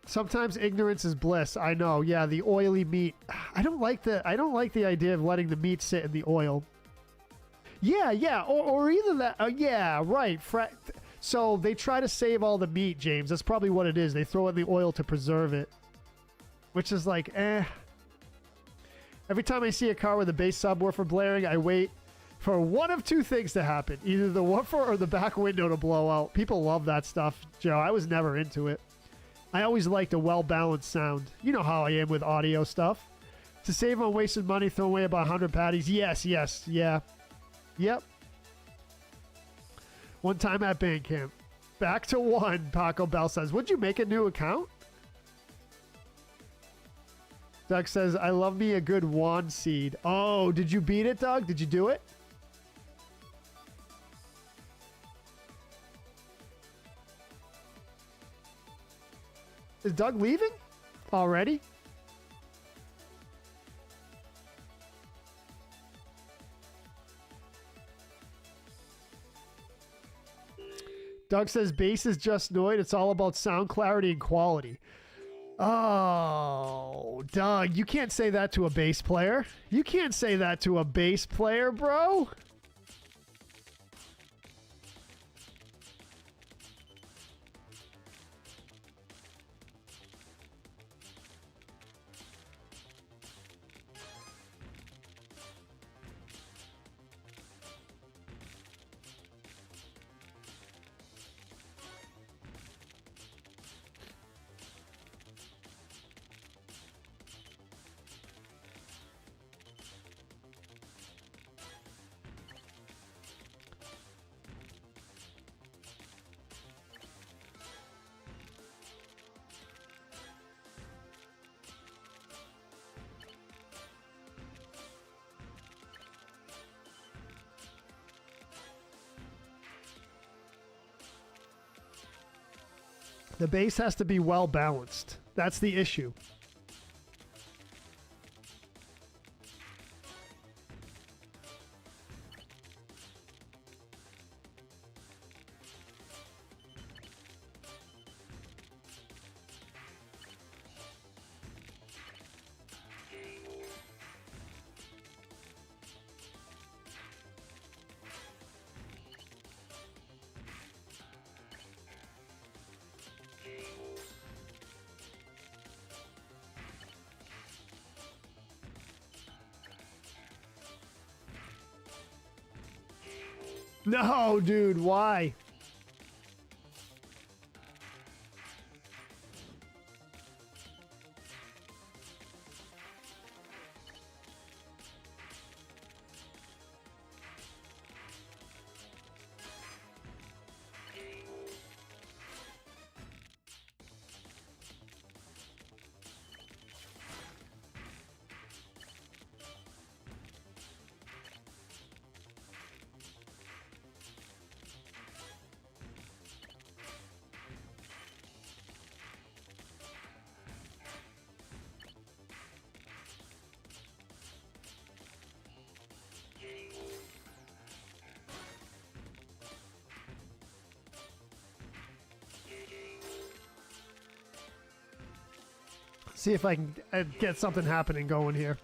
Sometimes ignorance is bliss. I know. Yeah, the oily meat. I don't like the idea of letting the meat sit in the oil. Yeah, yeah, or either that. Yeah, right. So they try to save all the meat, James. That's probably what it is. They throw in the oil to preserve it, which is like, eh. Every time I see a car with a bass subwoofer blaring, I wait for one of two things to happen. Either the woofer or the back window to blow out. People love that stuff, Joe. I was never into it. I always liked a well-balanced sound. You know how I am with audio stuff. To save on wasted money, throw away about 100 patties. Yes, yeah. Yep. One time at band camp. Back to one, Paco Bell says. Would you make a new account? Doug says, I love me a good wand seed. Oh, did you beat it, Doug? Did you do it? Is Doug leaving already? Doug says, bass is just noise. It's all about sound clarity and quality. Oh, Doug, you can't say that to a bass player. You can't say that to a bass player, bro. The bass has to be well balanced. That's the issue. No, dude, why? See if I can get something happening going here.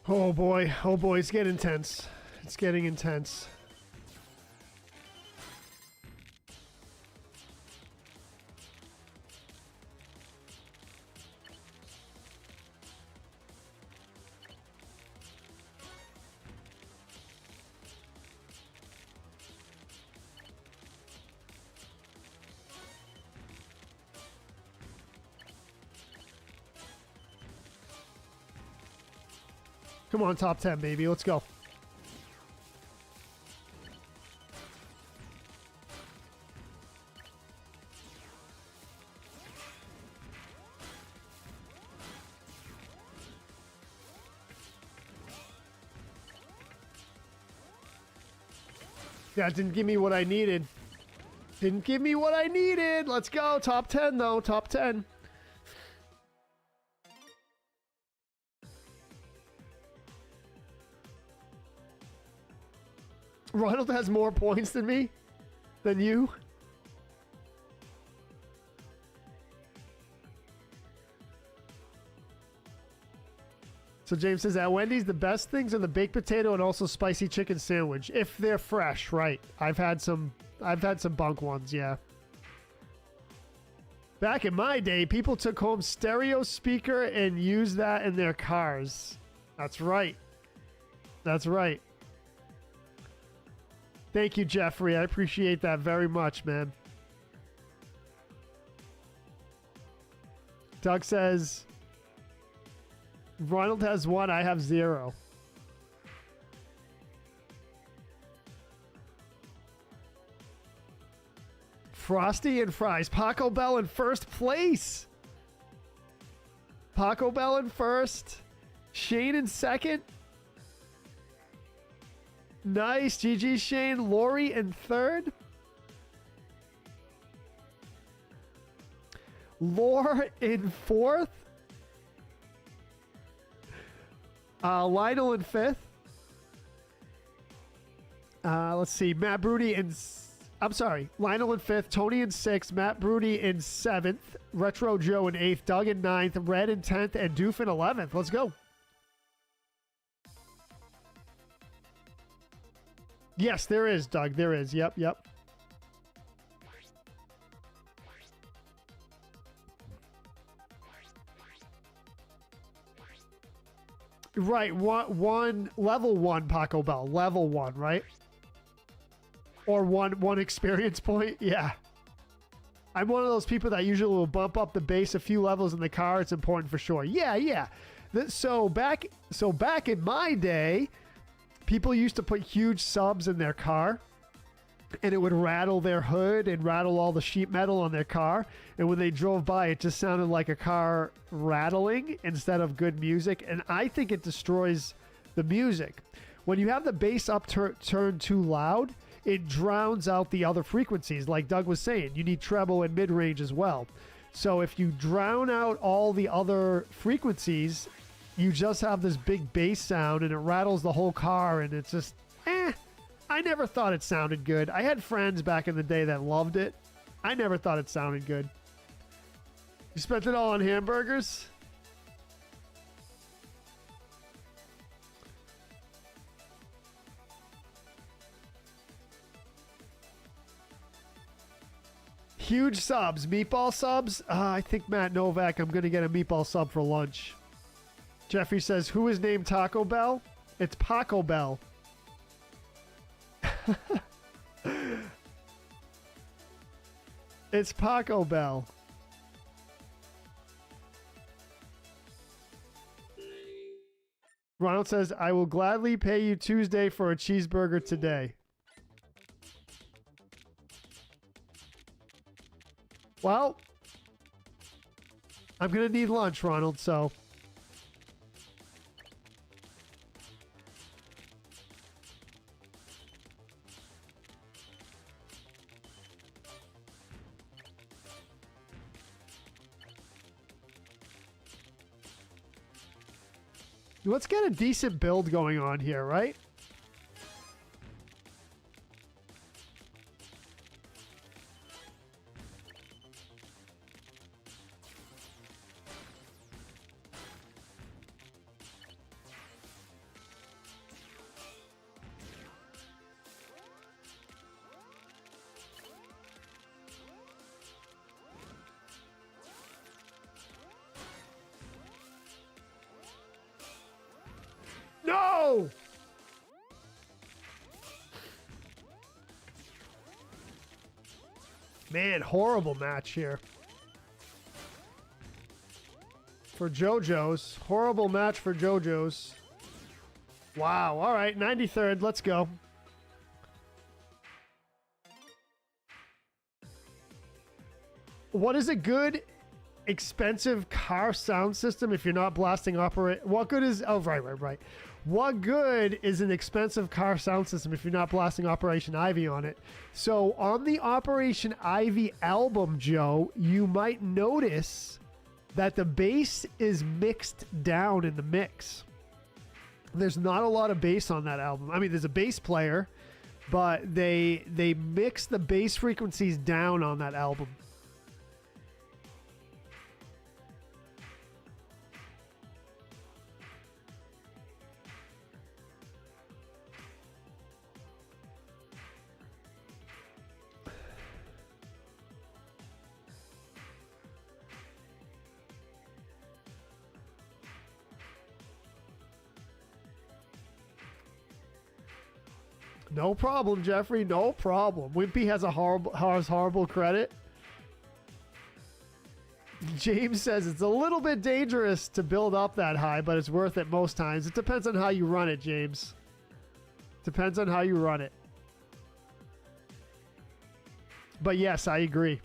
Oh boy, it's getting intense. It's getting intense. Come on, top 10, baby. Let's go. Yeah, it didn't give me what I needed. Didn't give me what I needed. Let's go. Top 10, though. Top 10. Ronald has more points than me? Than you? So James says at Wendy's the best things are the baked potato and also spicy chicken sandwich if they're fresh, right? I've had some bunk ones, yeah. Back in my day, people took home stereo speaker and used that in their cars. That's right. That's right. Thank you, Jeffrey. I appreciate that very much, man. Doug says, Ronald has 1, I have 0. Frosty and fries. Paco Bell in first place. Paco Bell in first. Shane in second. Nice. GG Shane. Lori in third. Lore in fourth. Lionel in fifth. Let's see. Matt Broody in... I'm sorry. Lionel in fifth. Tony in sixth. Matt Broody in seventh. Retro Joe in eighth. Doug in ninth. Red in 10th. And Doof in 11th. Let's go. Yes, there is, Doug. There is. Yep, yep. Right, one level 1 Paco Bell. Level 1, right? Or one experience point. Yeah. I'm one of those people that usually will bump up the base a few levels in the car. It's important for sure. Yeah, yeah. So back in my day, people used to put huge subs in their car, and it would rattle their hood and rattle all the sheet metal on their car. And when they drove by, it just sounded like a car rattling instead of good music. And I think it destroys the music. When you have the bass up turned too loud, it drowns out the other frequencies. Like Doug was saying, you need treble and mid-range as well. So if you drown out all the other frequencies, you just have this big bass sound and it rattles the whole car, and it's just, I never thought it sounded good. I had friends back in the day that loved it. I never thought it sounded good. You spent it all on hamburgers? Huge subs. Meatball subs? I think Matt Novak, I'm going to get a meatball sub for lunch. Jeffrey says, who is named Taco Bell? It's Paco Bell. It's Paco Bell. Ronald says, I will gladly pay you Tuesday for a cheeseburger today. Well, I'm going to need lunch, Ronald, so... Let's get a decent build going on here, right? go! Man, horrible match here. For JoJo's. Horrible match for JoJo's. Wow. All right, 93rd. Let's go. What is a good, expensive car sound system if you're not blasting operate? What good is... Oh, right. What good is an expensive car sound system if you're not blasting Operation Ivy on it? So on the Operation Ivy album, Joe, you might notice that the bass is mixed down in the mix. There's not a lot of bass on that album. I mean, there's a bass player, but they mix the bass frequencies down on that album. No problem, Jeffrey. No problem. Wimpy has horrible credit. James says it's a little bit dangerous to build up that high, but it's worth it most times. It depends on how you run it, James. Depends on how you run it. But yes, I agree.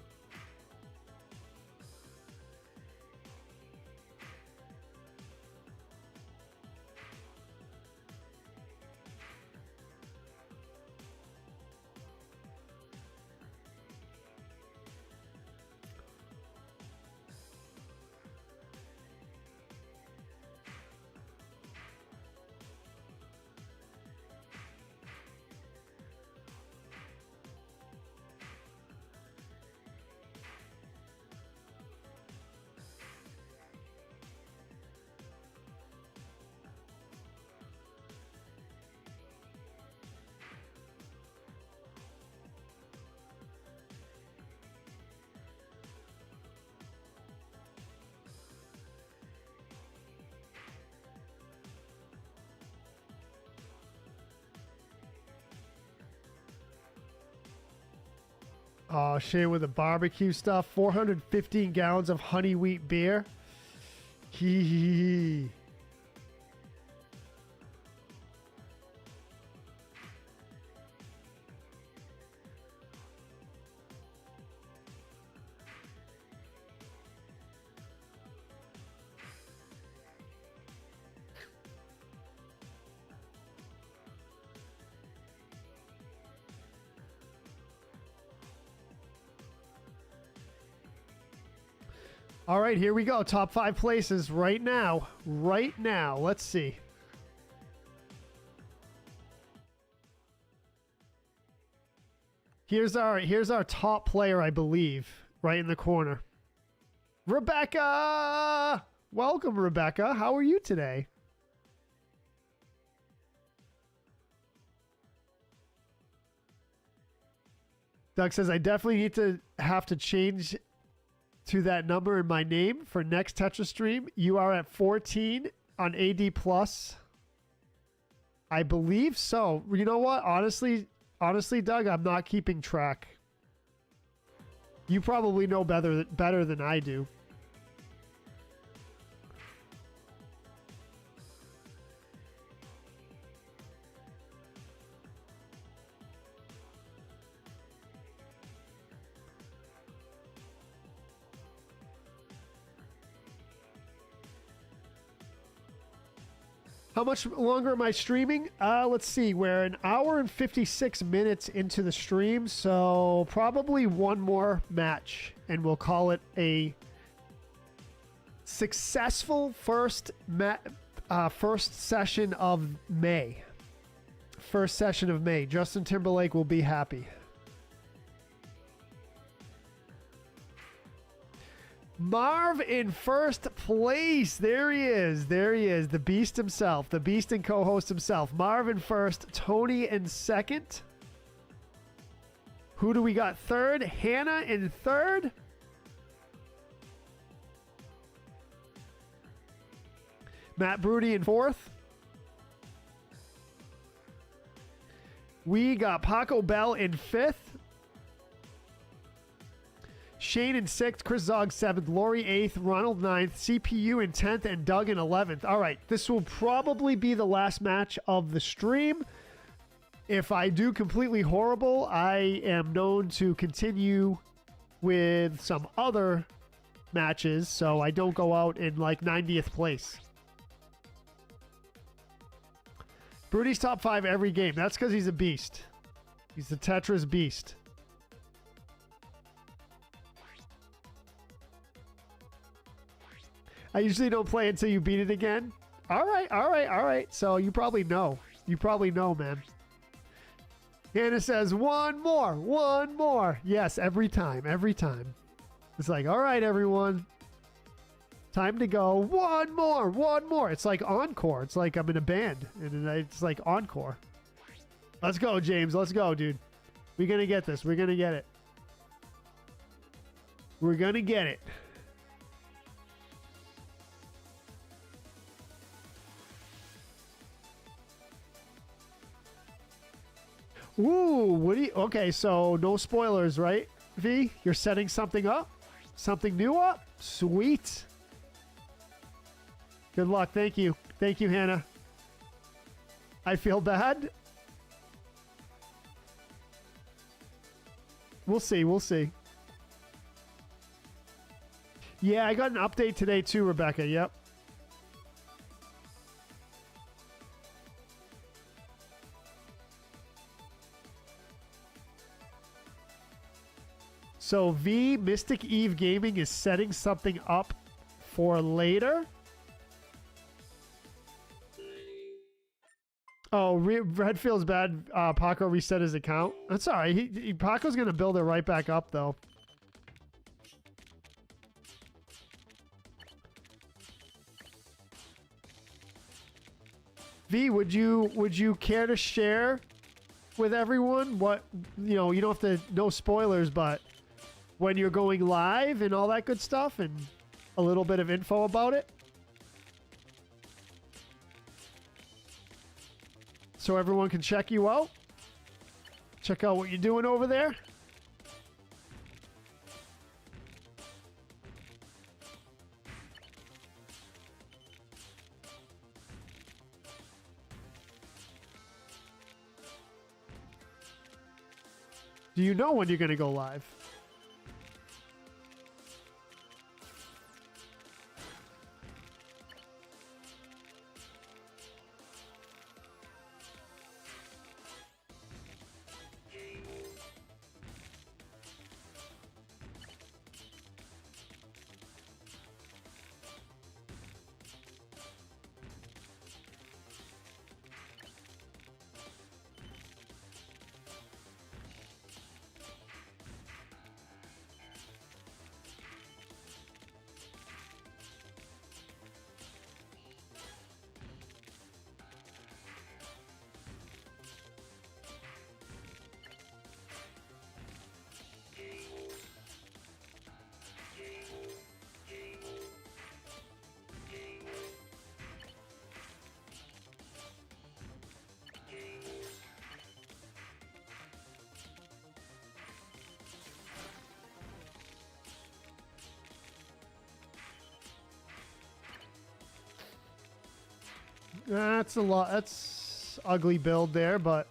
Oh, Shane with the barbecue stuff. 415 gallons of honey wheat beer. Hee. All right, here we go. Top 5 places right now. Right now. Let's see. Here's our top player, I believe, right in the corner. Rebecca! Welcome, Rebecca. How are you today? Doug says, I definitely have to change to that number in my name for next Tetris stream. You are at 14 on AD Plus. I believe so. You know what? Honestly, Doug, I'm not keeping track. You probably know better than I do. How much longer am I streaming? Let's see. We're an hour and 56 minutes into the stream, so probably one more match, and we'll call it a successful first session of May. First session of May. Justin Timberlake will be happy. Marv in first place. There he is. There he is. The beast himself. The beast and co-host himself. Marv in first. Tony in second. Who do we got third? Hannah in third. Matt Broody in fourth. We got Paco Bell in 5th. Shane in 6th, Chris Zog 7th, Lori 8th, Ronald 9th, CPU in 10th, and Doug in 11th. All right, this will probably be the last match of the stream. If I do completely horrible, I am known to continue with some other matches, so I don't go out in like 90th place. Brody's top 5 every game. That's because he's a beast. He's the Tetris beast. I usually don't play until you beat it again. All right. So you probably know. You probably know, man. Hannah says, one more. Yes, every time. It's like, all right, everyone. Time to go. One more. It's like encore. It's like I'm in a band. And it's like encore. Let's go, James. Let's go, dude. We're going to get this. We're going to get it. We're going to get it. Ooh, what do you... Okay, so no spoilers, right, V? You're setting something up? Something new up? Sweet. Good luck. Thank you. Thank you, Hannah. I feel bad. We'll see. We'll see. Yeah, I got an update today too, Rebecca. Yep. So V, Mystic Eve Gaming is setting something up for later. Oh, Red feels bad. Paco reset his account. That's all right. Paco's going to build it right back up, though. V, would you care to share with everyone what, you know, you don't have to, no spoilers, but when you're going live and all that good stuff and a little bit of info about it? So everyone can check you out. Check out what you're doing over there. Do you know when you're going to go live? That's a lot. That's ugly build there, but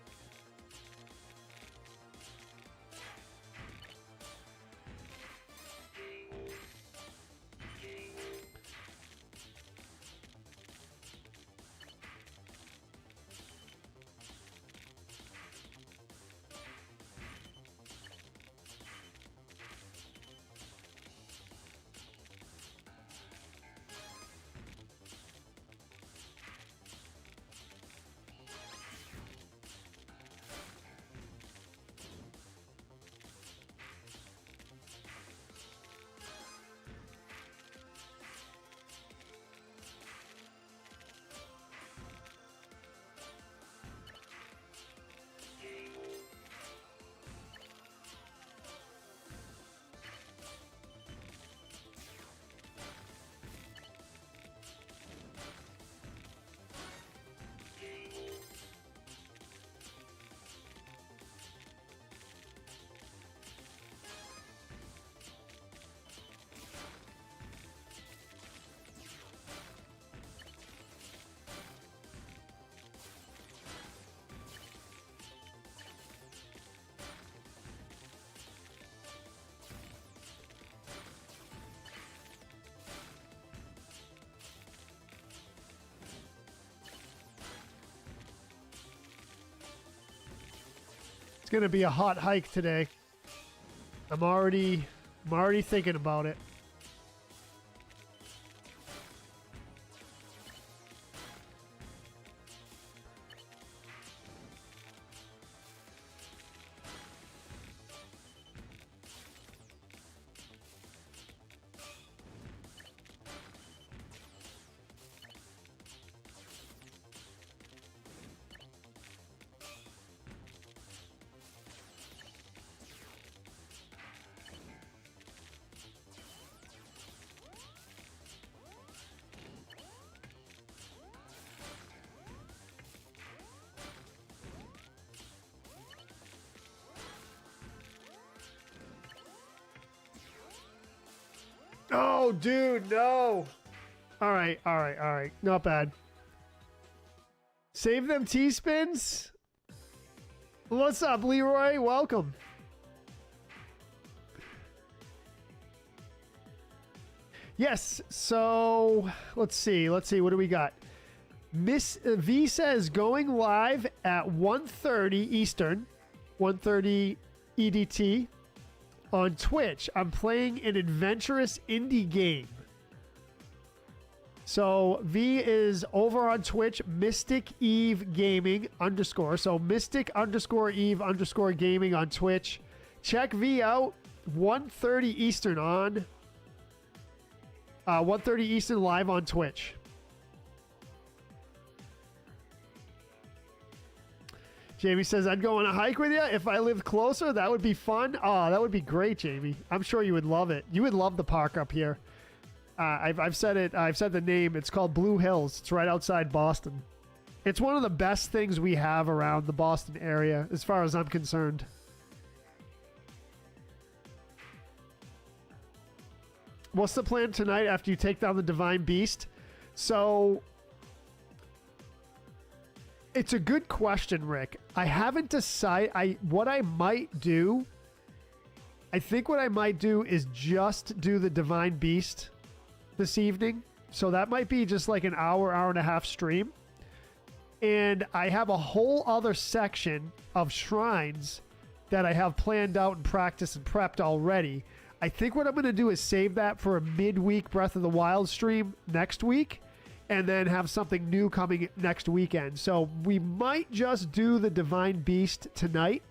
It's gonna be a hot hike today. I'm already thinking about it. Oh, dude, no. All right. Not bad. Save them T-spins. What's up, Leroy? Welcome. Yes, so let's see. What do we got? Miss V says going live at 1:30 Eastern, 1:30 EDT. On Twitch, I'm playing an adventurous indie game. So V is over on Twitch, Mystic Eve Gaming _. So Mystic _Eve _gaming on Twitch. Check V out. 1:30 Eastern on 1:30 Eastern live on Twitch. Jamie says, I'd go on a hike with you. If I lived closer, that would be fun. Oh, that would be great, Jamie. I'm sure you would love it. You would love the park up here. I've said it. I've said the name. It's called Blue Hills. It's right outside Boston. It's one of the best things we have around the Boston area, as far as I'm concerned. What's the plan tonight after you take down the Divine Beast? So... it's a good question, Rick. I haven't decided. What I might do, I think what I might do is just do the Divine Beast this evening. So that might be just like an hour and a half stream. And I have a whole other section of shrines that I have planned out and practiced and prepped already. I think what I'm going to do is save that for a midweek Breath of the Wild stream next week. And then have something new coming next weekend. So we might just do the Divine Beast tonight.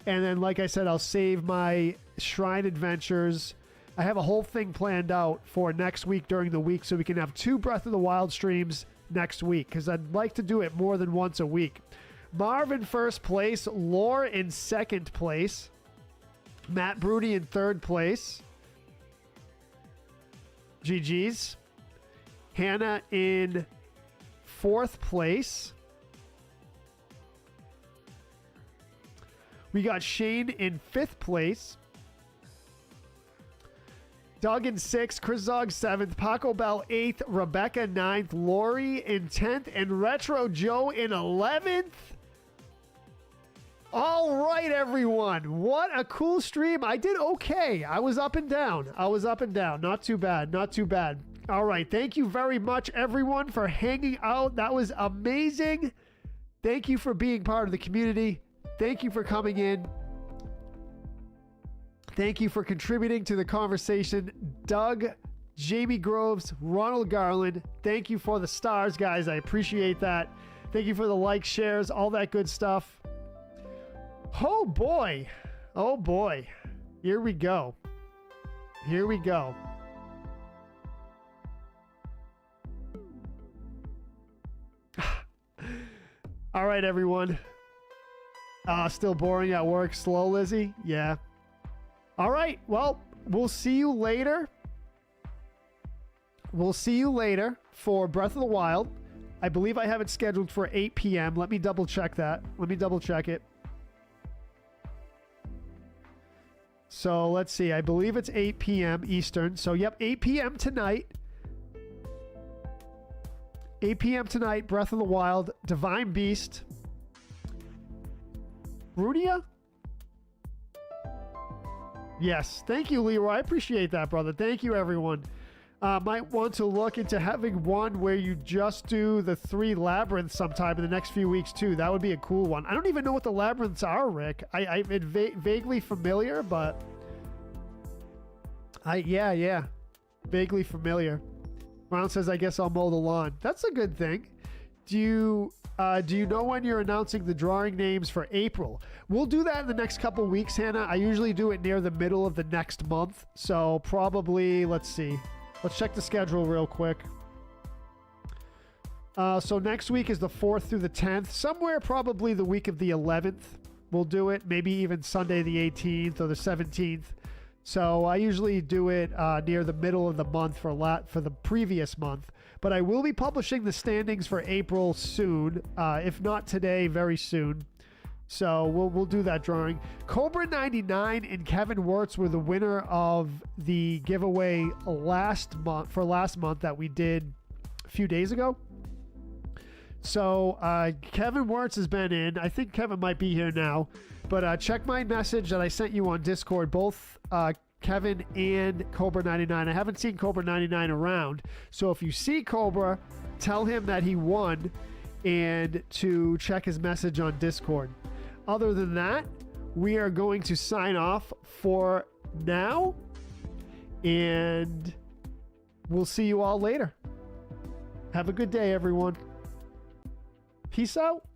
And then, like I said, I'll save my Shrine Adventures. I have a whole thing planned out for next week during the week so we can have 2 Breath of the Wild streams next week. Because I'd like to do it more than once a week. Marv in first place. Lore in second place. Matt Broody in third place. GG's. Hannah in fourth place. We got Shane in fifth place. Doug in sixth. Chris Zog seventh. Paco Bell eighth. Rebecca ninth. Lori in 10th. And Retro Joe in 11th. All right, everyone. What a cool stream. I did okay. I was up and down. Not too bad. All right. Thank you very much, everyone, for hanging out. That was amazing. Thank you for being part of the community. Thank you for coming in. Thank you for contributing to the conversation. Doug, Jamie Groves, Ronald Garland, thank you for the stars, guys. I appreciate that. Thank you for the likes, shares, all that good stuff. Oh, boy. Here we go. All right, everyone. Still boring at work. Slow, Lizzie? Yeah. All right. Well, we'll see you later. For Breath of the Wild. I believe I have it scheduled for 8 p.m. Let me double check that. It. So let's see. I believe it's 8 p.m. Eastern. So, yep, 8 p.m. tonight. 8 p.m. tonight, Breath of the Wild, Divine Beast. Rudia? Yes. Thank you, Leroy. I appreciate that, brother. Thank you, everyone. Might want to look into having one where you just do the 3 labyrinths sometime in the next few weeks too. That would be a cool one. I don't even know what the labyrinths are, Rick. I'm vaguely familiar, but yeah, vaguely familiar. Ron says, I guess I'll mow the lawn. That's a good thing. Do you know when you're announcing the drawing names for April? We'll do that in the next couple weeks, Hannah. I usually do it near the middle of the next month. So probably, let's see. Let's check the schedule real quick. So next week is the 4th through the 10th. Somewhere probably the week of the 11th we'll do it. Maybe even Sunday the 18th or the 17th. So I usually do it near the middle of the month for the previous month. But I will be publishing the standings for April soon. If not today, very soon. So we'll do that drawing. Cobra 99 and Kevin Wirtz were the winner of the giveaway last month that we did a few days ago. So Kevin Wirtz has been in. I think Kevin might be here now. But check my message that I sent you on Discord. Both Kevin and Cobra 99. I haven't seen Cobra 99 around. So if you see Cobra, tell him that he won and to check his message on Discord. Other than that, we are going to sign off for now, and we'll see you all later. Have a good day, everyone. Peace out.